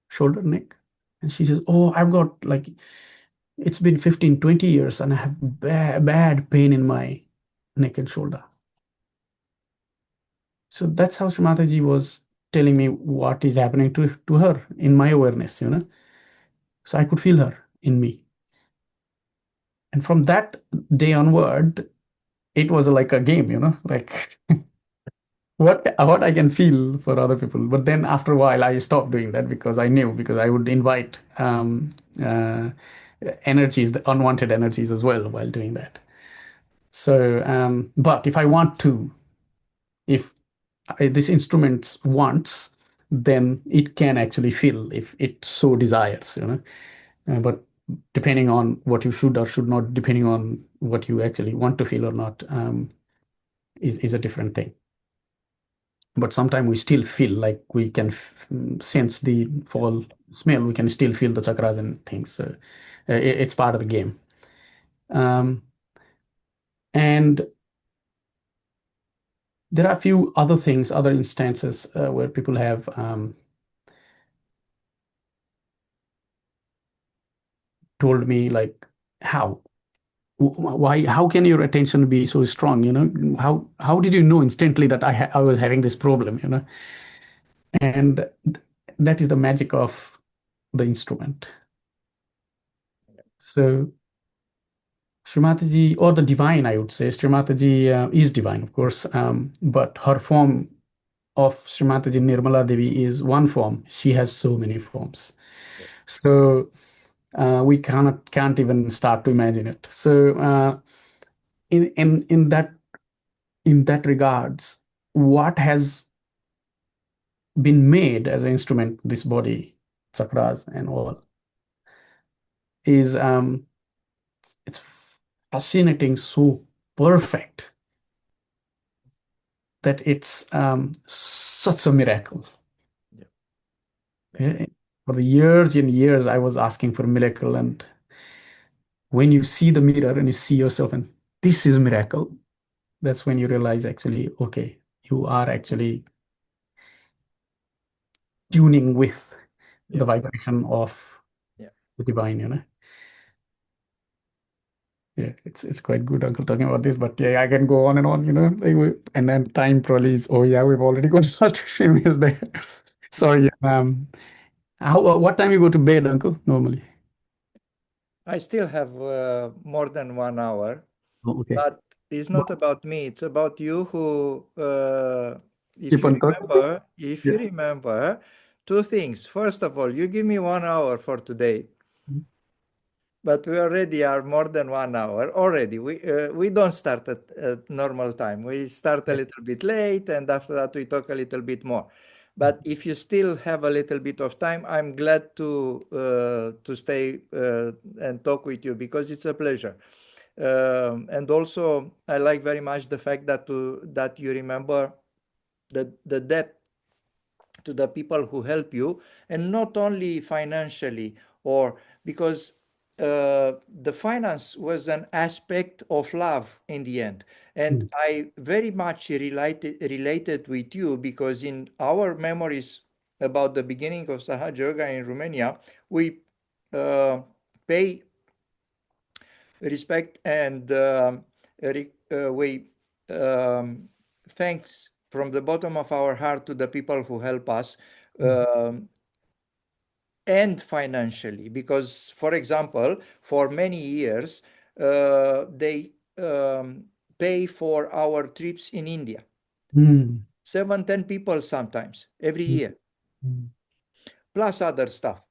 shoulder, neck? And she says, oh, I've got like, it's been 15, 20 years and I have bad pain in my neck and shoulder. So that's how Srimataji was telling me what is happening to her in my awareness. So I could feel her in me. And from that day onward, it was like a game, like what I can feel for other people. But then after a while, I stopped doing that because I knew because I would invite energies, the unwanted energies as well while doing that. So, but if I want to, if this instrument wants, then it can actually feel if it so desires. But depending on what you should or should not, depending on what you actually want to feel or not, is a different thing. But sometimes we still feel like we can sense the fall smell. We can still feel the chakras and things. So it's part of the game. Um, and there are a few other things, other instances where people have told me like, how, why, how can your attention be so strong? How did you know instantly that I was having this problem? And that is the magic of the instrument. So Srimataji, or the divine, I would say, Srimataji is divine, of course, but her form of Srimataji Nirmala Devi is one form. She has so many forms. Yeah. So we can't even start to imagine it. So in that regards, what has been made as an instrument, this body, chakras and all, is it's fascinating, so perfect that it's such a miracle. Yeah. Yeah. For the years and years, I was asking for a miracle, and when you see the mirror and you see yourself, and this is miracle, that's when you realize actually, okay, you are actually tuning with Yeah. the vibration of Yeah. the divine. Yeah, it's quite good, Uncle, talking about this, but yeah, I can go on and on, like and then time probably is, oh yeah, we've already got 3 minutes there. Sorry. What time you go to bed, Uncle, normally? I still have more than 1 hour, Oh, okay. but it's not about me. It's about you who, Keep on talking. if Yeah. you remember two things. First of all, you give me 1 hour for today. But we already are more than 1 hour already. We don't start at normal time. We start a Yeah. little bit late, and after that we talk a little bit more. But if you still have a little bit of time, I'm glad to stay and talk with you because it's a pleasure. And also, I like very much the fact that you remember the depth to the people who help you, and not only financially, or because the finance was an aspect of love in the end. And Mm. I very much related with you because in our memories about the beginning of Sahaja Yoga in Romania, we uh, pay respect and we um, thanks from the bottom of our heart to the people who help us, Mm. um, and financially, because for example, for many years they pay for our trips in India, Mm. 7-10 people sometimes every Mm. year, Mm. plus other stuff.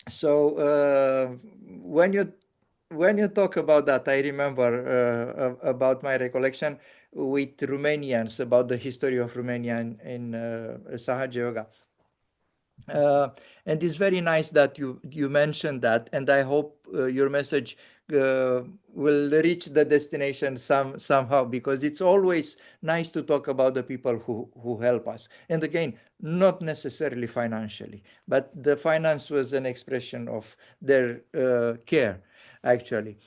So when you talk about that, I remember about my recollection with Romanians about the history of Romania in Sahaja Yoga. Uh, and it's very nice that you mentioned that, and I hope your message will reach the destination somehow, because it's always nice to talk about the people who help us. And again, not necessarily financially, but the finance was an expression of their care, actually.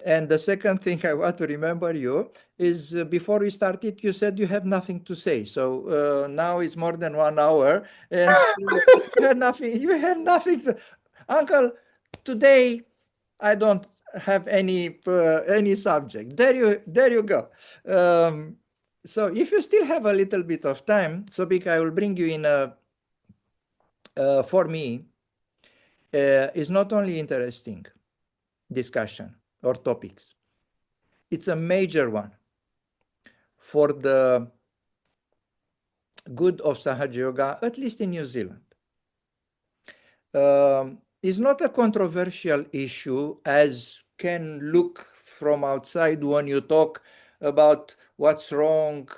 And the second thing I want to remember you is, before we started, you said you have nothing to say. So now it's more than 1 hour, and you have nothing. You have nothing to, Uncle. Today, I don't have any subject. There you go. Um, so if you still have a little bit of time, Sobik, I will bring you in a. For me, is not only interesting discussion or topics. It's a major one for the good of Sahaja Yoga, at least in New Zealand. Is not a controversial issue as can look from outside when you talk about what's wrong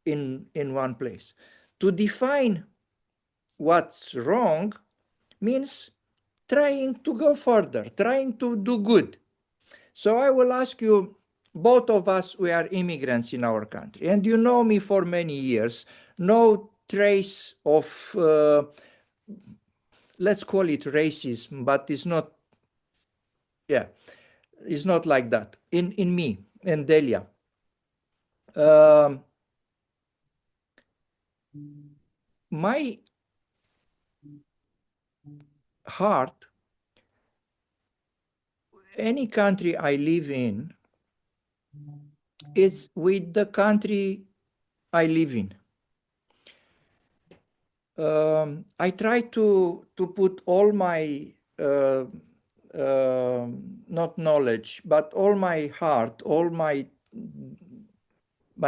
in one place. To define what's wrong means trying to go further, trying to do good. So I will ask you, both of us, we are immigrants in our country, and you know me for many years. No trace of, let's call it racism, but it's not, yeah, it's not like that in me and Delia. Um, my heart, any country I live in, is with the country I live in. I try to put all my not knowledge, but all my heart, all my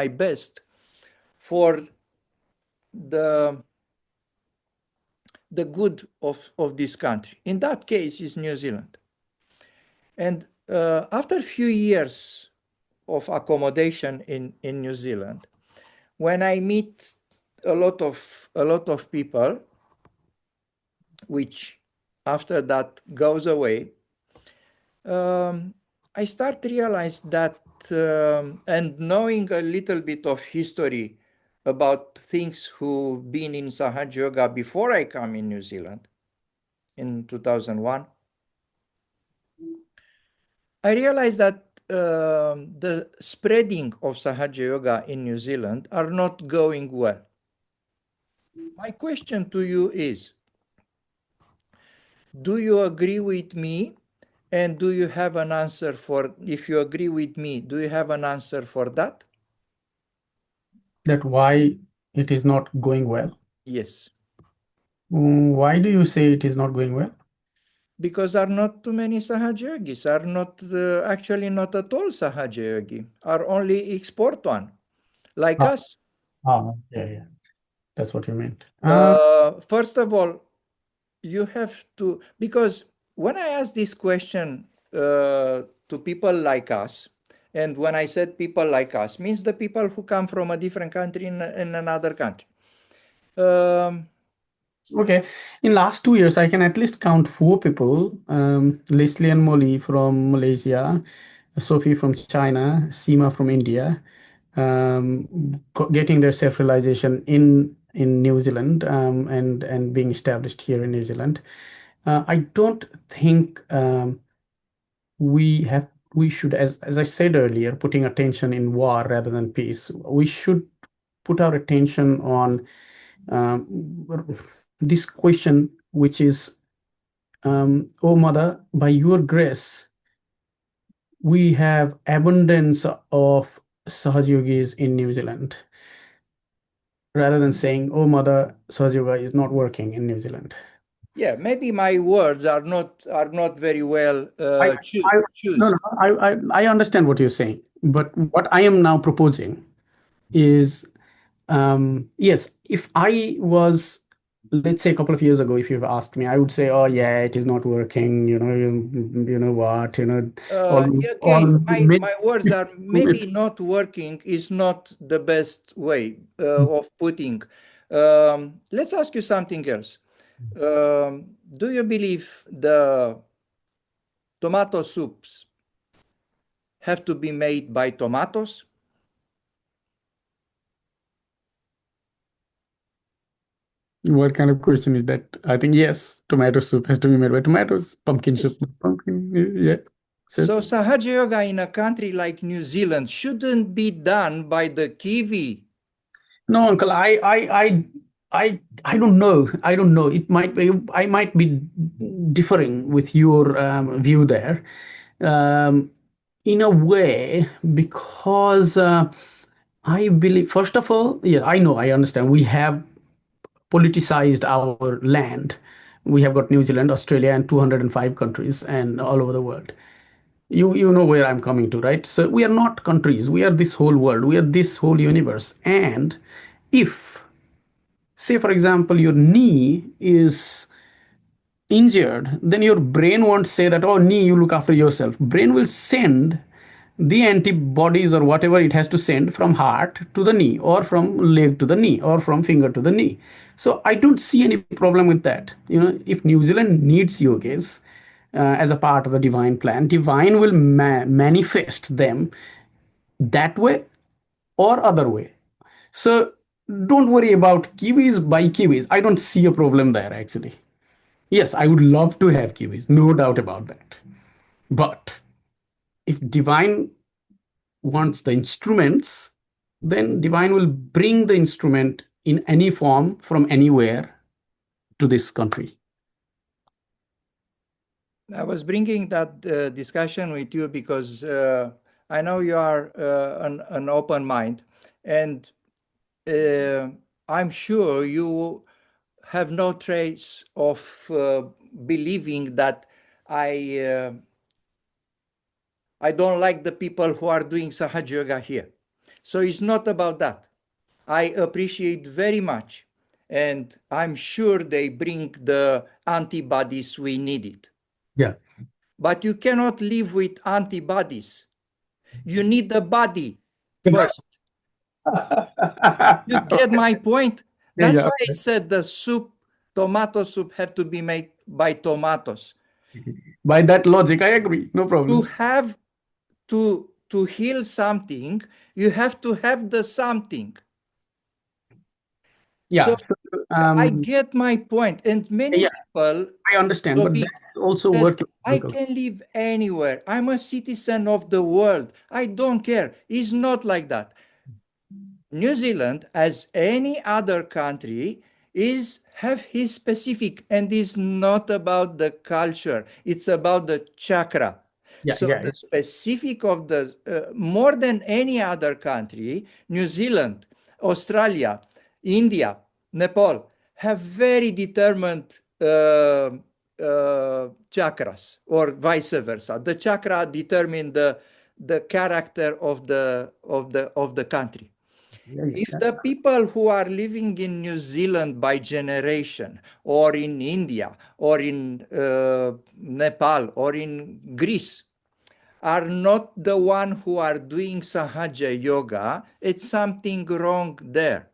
best for the the good of this country. In that case, is New Zealand. And after a few years of accommodation in New Zealand, when I meet a lot of people, which after that goes away, I start to realize that, and knowing a little bit of history about things who've been in Sahaja Yoga before I come in New Zealand in 2001, I realized that the spreading of Sahaja Yoga in New Zealand are not going well. My question to you is, do you agree with me? And do you have an answer for, if you agree with me, do you have an answer for that? That why it is not going well? Yes. Why do you say it is not going well? Because are not too many Sahajyogis, are not actually not at all Sahajayogi, are only export one, like Ah, us. yeah. That's what you meant. First of all, you have to, because when I ask this question to people like us, and when I said people like us, means the people who come from a different country in another country. Um, Okay. In last 2 years, I can at least count 4 people. Leslie and Molly from Malaysia, Sophie from China, Seema from India, getting their self-realization in New Zealand, and being established here in New Zealand. I don't think we have we should, as I said earlier, putting attention in war rather than peace. We should put our attention on this question, which is, oh Mother, by your grace, we have abundance of Sahaj Yogis in New Zealand, rather than saying, oh Mother, Sahaj Yoga is not working in New Zealand. yeah, maybe my words are not very well I, I no, choose. no, I understand what you're saying, but what I am now proposing is, yes, if I was let's say a couple of years ago, if you've asked me, I would say, oh yeah, it is not working. You know what, Yeah, all again, my, many my words are maybe not working is not the best way of putting. Let's ask you something else. Do you believe the tomato soups have to be made by tomatoes? What kind of question is that? I think yes, tomato soup has to be made by tomatoes. Pumpkin Yes. soup, pumpkin. Yeah. Says So Sahaja Yoga in a country like New Zealand shouldn't be done by the kiwi. no, uncle. I don't know. I don't know. It might be. I might be differing with your view there, um, in a way, because I believe. First of all, yeah, I know. I understand. We have politicized our land. We have got New Zealand, Australia, and 205 countries, and all over the world. You know where I'm coming to, right? So we are not countries. We are this whole world. We are this whole universe. And if, say, for example, your knee is injured, then your brain won't say that, oh, knee, you look after yourself. Brain will send the antibodies or whatever it has to send from heart to the knee, or from leg to the knee, or from finger to the knee. So I don't see any problem with that. If New Zealand needs yogis as a part of the divine plan, divine will manifest them that way or other way. So don't worry about kiwis by kiwis. I don't see a problem there actually. Yes, I would love to have kiwis, no doubt about that. But if divine wants the instruments, then divine will bring the instrument in any form from anywhere to this country. I was bringing that discussion with you because I know you are an open mind, and uh, I'm sure you have no trace of believing that I uh, I don't like the people who are doing Sahaja Yoga here. So it's not about that. I appreciate very much, and I'm sure they bring the antibodies we needed. Yeah. But you cannot live with antibodies. You need the body first. You get my point? Yeah, That's yeah. why I said the soup, tomato soup, have to be made by tomatoes. By that logic, I agree. No To problem. have to heal something, you have to have the something. Yeah. So So, I get my point, and many yeah, people, I understand, so but big, that's also that working, I uncle. can live anywhere. I'm a citizen of the world. I don't care. It's not like that. New Zealand, as any other country, is have his specific, and is not about the culture. It's about the chakra. Yeah, So yeah, the specific of the more than any other country, New Zealand, Australia, India, Nepal have very determined chakras, or vice versa. The chakra determine the character of the country. yeah, yeah, If yeah. the people who are living in New Zealand by generation, or in India, or in Nepal, or in Greece, are not the one who are doing Sahaja Yoga, it's something wrong there.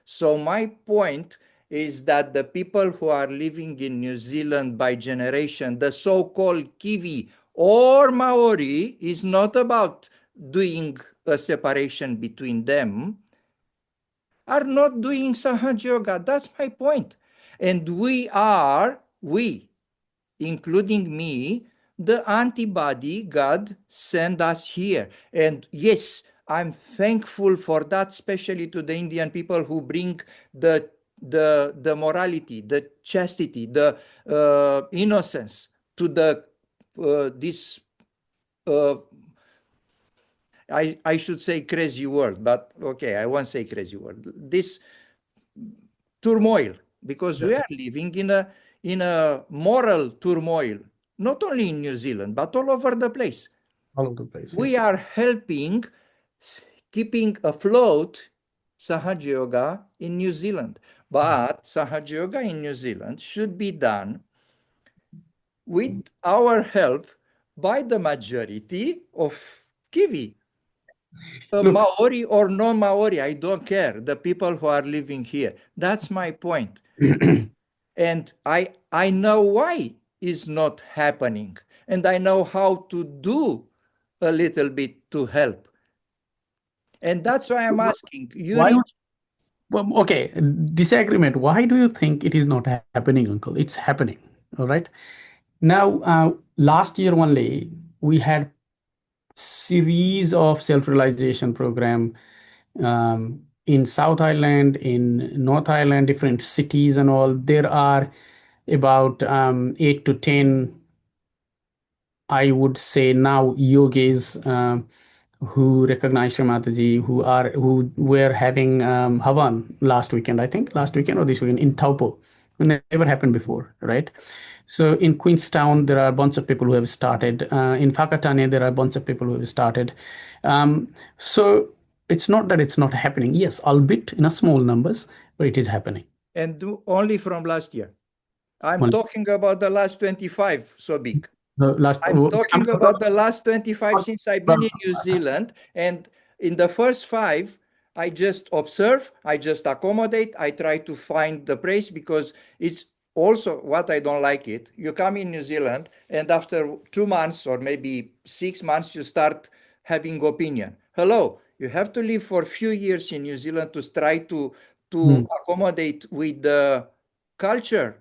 So my point is that the people who are living in New Zealand by generation, the so-called Kiwi or Maori, is not about doing a separation between them, are not doing Sahaj Yoga. That's my point. And we, including me, the antibody God sent us here. And yes, I'm thankful for that, especially to the Indian people who bring the morality, the chastity, the innocence to the this uh, I should say crazy word, but okay, I won't say crazy word. This turmoil, because Yeah, we are living in a moral turmoil, not only in New Zealand but all over the place. all over the place. Yeah. We are helping keeping afloat Sahaja Yoga in New Zealand, But Sahaja Yoga in New Zealand should be done with our help by the majority of Kiwi. Look, Maori or non-Maori, I don't care. The people who are living here. That's my point. And I know why it's not happening. And I know how to do a little bit to help. And that's why I'm asking. why would, well, okay, disagreement. Why do you think it is not happening, Uncle? It's happening. All right. Now, last year only, we had series of self-realization program in South Island, in North Island, different cities and all. There are about 8 to 10, I would say now, yogis who recognize Shamataji, who were having Havan last weekend, I think last weekend or this weekend in Taupo. It never happened before, right? So in Queenstown, there are a bunch of people who have started. In Whakatane, there are a bunch of people who have started. So it's not that it's not happening. Yes, albeit in a small numbers, but it is happening. And only from last year. I'm Only talking about the last 25, Sobik. the last. I'm talking about the last 25 since I've been in New Zealand. And in the first five, I just observe, I just accommodate, I try to find the place because it's also what I don't like it. You come in New Zealand and after 2 months or maybe 6 months, you start having opinion. Hello, you have to live for a few years in New Zealand to try to Hmm. accommodate with the culture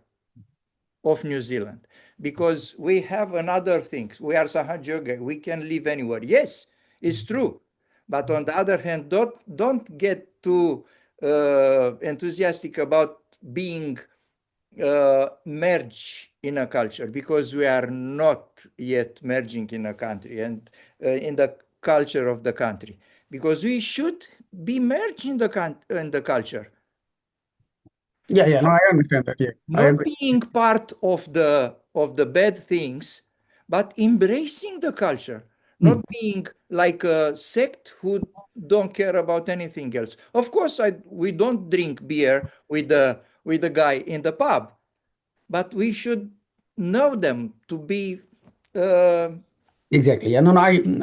of New Zealand because we have another thing. We are Sahajoga. We can live anywhere. Yes, it's true. But on the other hand, don't get too enthusiastic about being merged in a culture because we are not yet merging in a country and in the culture of the country because we should be merged in the culture, Yeah, yeah, no, I understand that. Yeah, I not agree. being part of the bad things, but embracing the culture, not Hmm. being like a sect who don't care about anything else. Of course, we don't drink beer with the guy in the pub, but we should know them to be. Uh, Exactly. Yeah, no, no,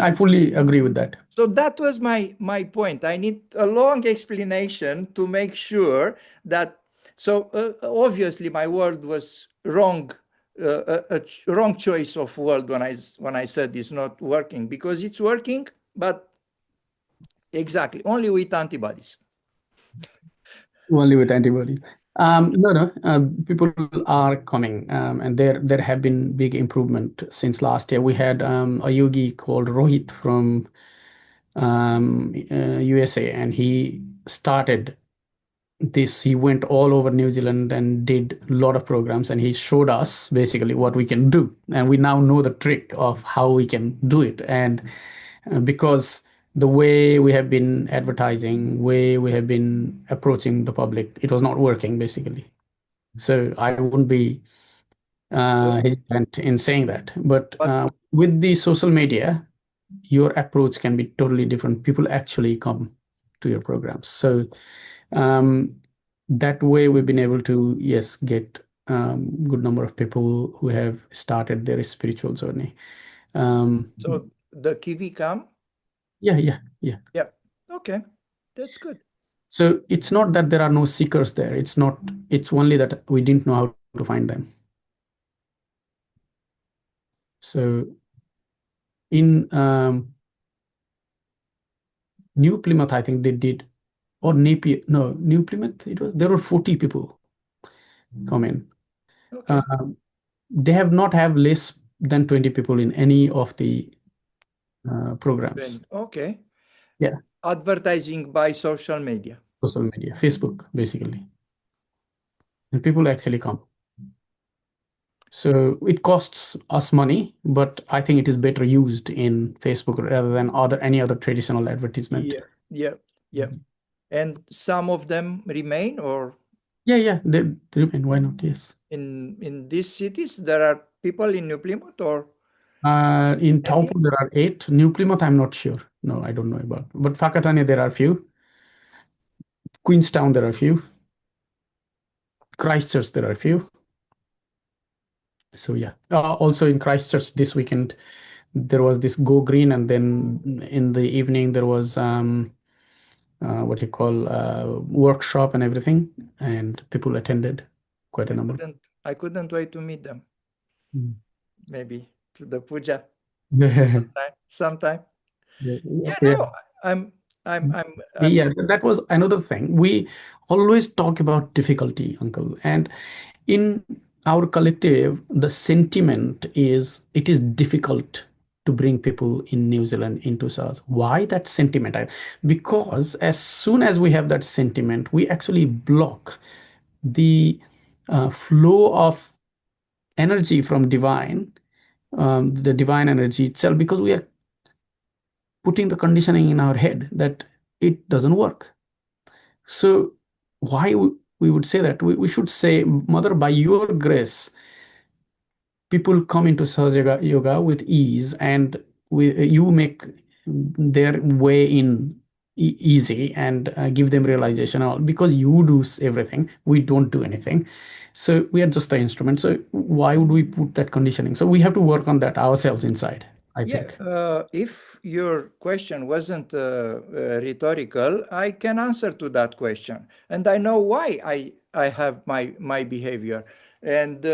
I fully agree with that. so that was my point. I need a long explanation to make sure that. So obviously my word was wrong, wrong choice of word when I said it's not working because it's working, but exactly only with antibodies. Only with antibodies. No, no, people are coming, and there have been big improvement since last year. We had a yogi called Rohit from USA, and he started this. He went all over New Zealand and did a lot of programs, and he showed us basically what we can do, and we now know the trick of how we can do it. And because the way we have been advertising, way we have been approaching the public, it was not working basically. So I wouldn't be So, hesitant in saying that. But but with the social media, your approach can be totally different. People actually come to your programs. So um, that way we've been able to, yes, get good number of people who have started their spiritual journey. Um, so the kiwi come, yeah, yeah, yeah. yeah, okay, that's good. So it's not that there are no seekers there. It's not, it's only that we didn't know how to find them. So in New Plymouth, I think they did, or Napier, no, New Plymouth, it was, there were 40 people come in. Okay, Um, they have not have less than 20 people in any of the programs. okay. Yeah, Advertising by social media. social media, Facebook, basically. And people actually come. So it costs us money, but I think it is better used in Facebook rather than any other traditional advertisement. Yeah, yeah, yeah. And some of them remain, or Yeah, yeah, they remain. Why not? Yes. in these cities there are people in New Plymouth or In any? Taupo, there are 8. New Plymouth, I'm not sure. No, I don't know about. But Whakatane, there are few. Queenstown, there are few. Christchurch, there are a few. So yeah. Also in Christchurch this weekend, there was this Go Green, and then in the evening there was what you call workshop and everything, and people attended quite a number. I couldn't wait to meet them. Mm. Maybe to the puja Yeah, sometime. Yeah, okay. no, I'm, I'm. Yeah, that was another thing. We always talk about difficulty, Uncle. And in our collective, the sentiment is it is difficult to bring people in New Zealand into SARS. Why that sentiment? Because as soon as we have that sentiment, we actually block the flow of energy from divine, the divine energy itself, because we are putting the conditioning in our head that it doesn't work. So why we would say that? We should say, Mother, by your grace, people come into Sahaja yoga with ease, and you make their way in easy, and give them realization, all because you do everything, we don't do anything. So we are just the instrument. So why would we put that conditioning? So we have to work on that ourselves inside, I Yeah, think. if your question wasn't rhetorical, I can answer to that question, and I know why I have my behavior. And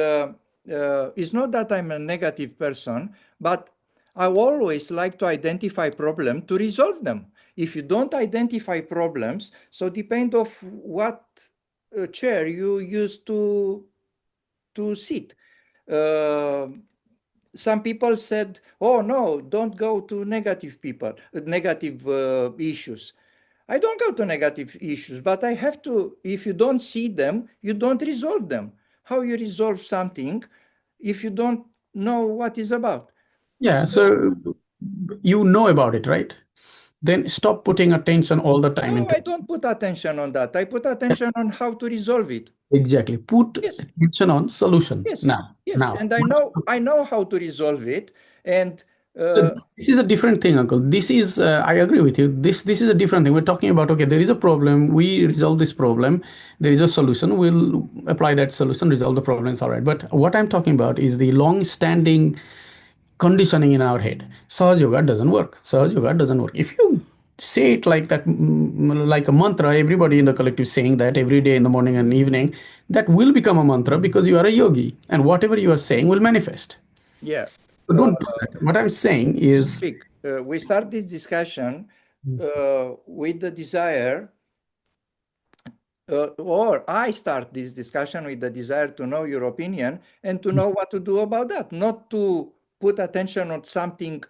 it's not that I'm a negative person, but I always like to identify problem to resolve them. If you don't identify problems, so depend of what chair you use to sit. Uh, some people said, "Oh no, don't go to negative issues." I don't go to negative issues, but I have to. If you don't see them, you don't resolve them. How you resolve something if you don't know what is about? Yeah, So so you know about it, right? Then stop putting attention all the time no, into I don't put attention on that. I put attention on how to resolve it. exactly. Put Yes, attention on solution yes, now. yes, Now. and I know how to resolve it, and So uh, this is a different thing, Uncle. This is I agree with you. This is a different thing. We're talking about, okay, there is a problem. We resolve this problem. There is a solution. We'll apply that solution, resolve the problem. It's all right. But what I'm talking about is the long-standing conditioning in our head. Sahaj Yoga doesn't work. Sahaj Yoga doesn't work. If you say it like that, like a mantra, everybody in the collective saying that every day in the morning and evening, that will become a mantra because you are a yogi, and whatever you are saying will manifest. yeah. So don't do that. What I'm saying is, Sobik, we start this discussion with the desire, or I start this discussion with the desire to know your opinion and to know what to do about that, not to put attention on something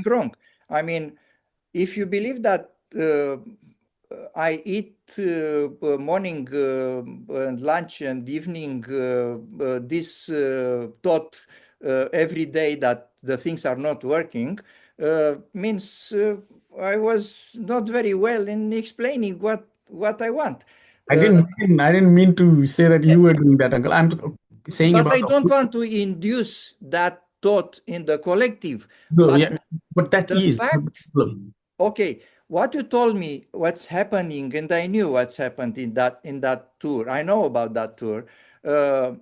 wrong. I mean, if you believe that I eat morning, lunch, and evening this thought every day that the things are not working, means I was not very well in explaining what I want. Uh, I didn't mean to say that you were doing that, Uncle. I'm saying but about I don't want to induce that thought in the collective. no, But yeah, but that the is the fact, problem. okay, what you told me, what's happening, and I knew what's happened in that tour. I know about that tour. Uh,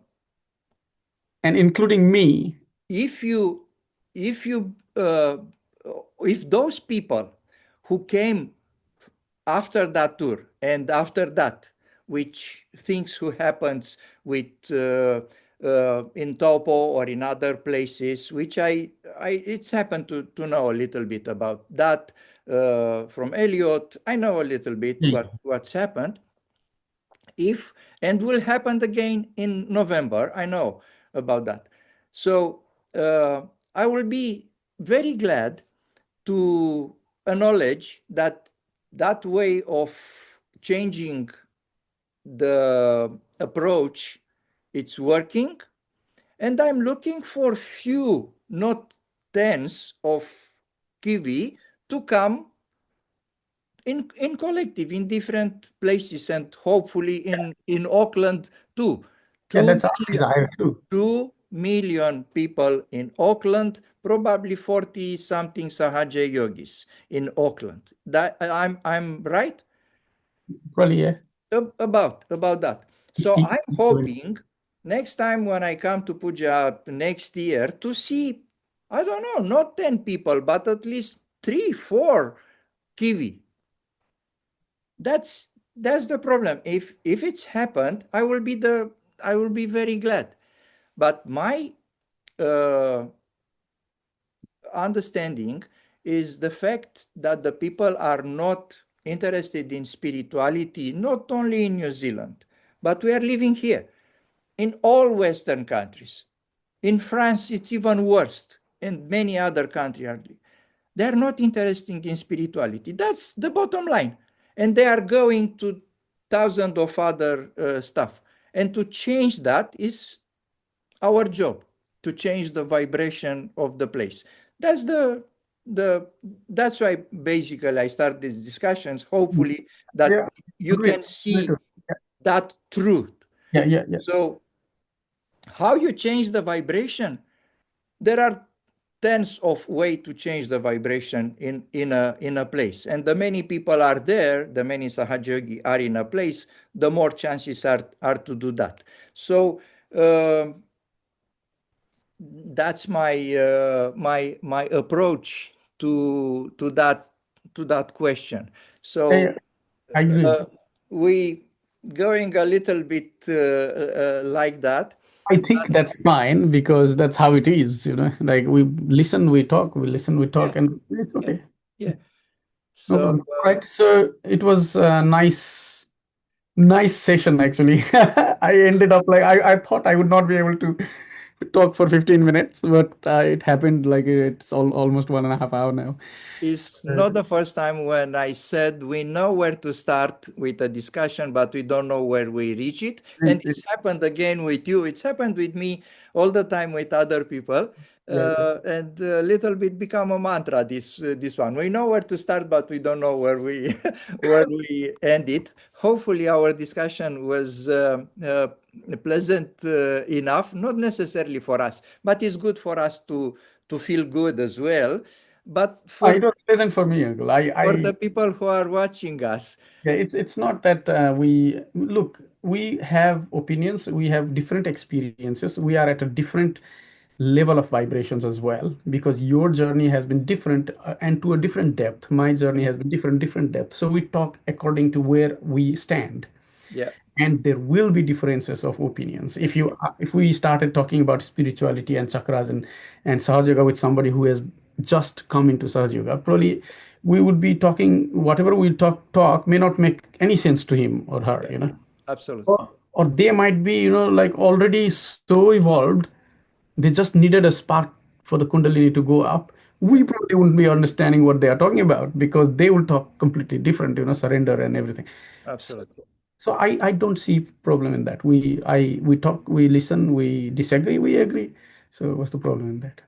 And including me. if you if you if those people who came after that tour and after that, which things who happens with in Topo or in other places, which I it's happened to know a little bit about that from Elliot. I know a little bit Yeah, what's happened. If and will happen again in November, I know about that. So I will be very glad to acknowledge that that way of changing the approach, it's working, and I'm looking for few, not tens of kiwi to come in collective in different places, and hopefully in Auckland too. yeah, two that's our million desire too. 2 million people in Auckland, probably 40 something Sahaja yogis in Auckland. That I'm right Probably, yeah. about that. So I'm hoping next time when I come to Puja next year to see, I don't know, not 10 people, but at least three, four Kiwi. That's the problem. If it's happened, I will be very glad. But my uh, understanding is the fact that the people are not interested in spirituality, not only in New Zealand, but we are living here in all Western countries. In France, it's even worse, and many other countries. They're not interested in spirituality. That's the bottom line. And they are going to thousands of other stuff. And to change that is our job, to change the vibration of the place. That's the that's why basically I start these discussions, hopefully that Yeah, you agree. can see that truth. Yeah, yeah, yeah. So how you change the vibration? There are tens of ways to change the vibration in a place, and the many people are there, the many sahajogi are in a place, the more chances are to do that. So that's my approach to that question. Yeah, So I agree. uh, we going a little bit like that. I think that's fine because that's how it is, Like we listen, we talk, we listen, we Yeah, talk, and it's yeah, okay. yeah. No So problem. All right. So it was a nice session actually. I ended up like I thought I would not be able to talk for 15 minutes, but it happened like it's almost 1.5 hours now. it's not the first time when I said we know where to start with a discussion, but we don't know where we reach it. And Yeah, it's happened again with you. It's happened with me all the time with other people. yeah. And a little bit become a mantra. This one. We know where to start, but we don't know where we where we end it. Hopefully, our discussion was pleasant enough. Not necessarily for us, but it's good for us to feel good as well. But It was pleasant for me, Uncle. for the people who are watching us, Yeah, it's not that we look, we have opinions, we have different experiences, we are at a different level of vibrations as well, because your journey has been different and to a different depth. My journey has been different depth. So we talk according to where we stand, yeah, and there will be differences of opinions. If we started talking about spirituality and chakras and Sahaja Yoga with somebody who has just come into Sahaja Yoga, probably we would be talking, whatever we talk may not make any sense to him or her, yeah, absolutely, or they might be, like already so evolved, they just needed a spark for the kundalini to go up. yeah, We probably wouldn't be understanding what they are talking about because they will talk completely different, surrender and everything. So, absolutely. so I don't see problem in that. We talk, we listen, we disagree, we agree. So what's the problem in that?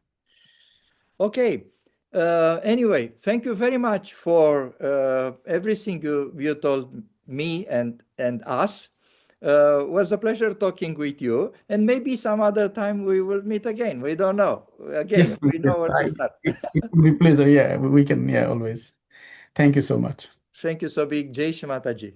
Okay. Anyway, thank you very much for everything you told me and us. Was a pleasure talking with you, and maybe some other time we will meet again. We don't know. Again, Yes, we know yes. where to start. It would be pleasure. Yeah, we can. Yeah, always. Thank you so much. Thank you, Sobik. Jai Shri Mataji.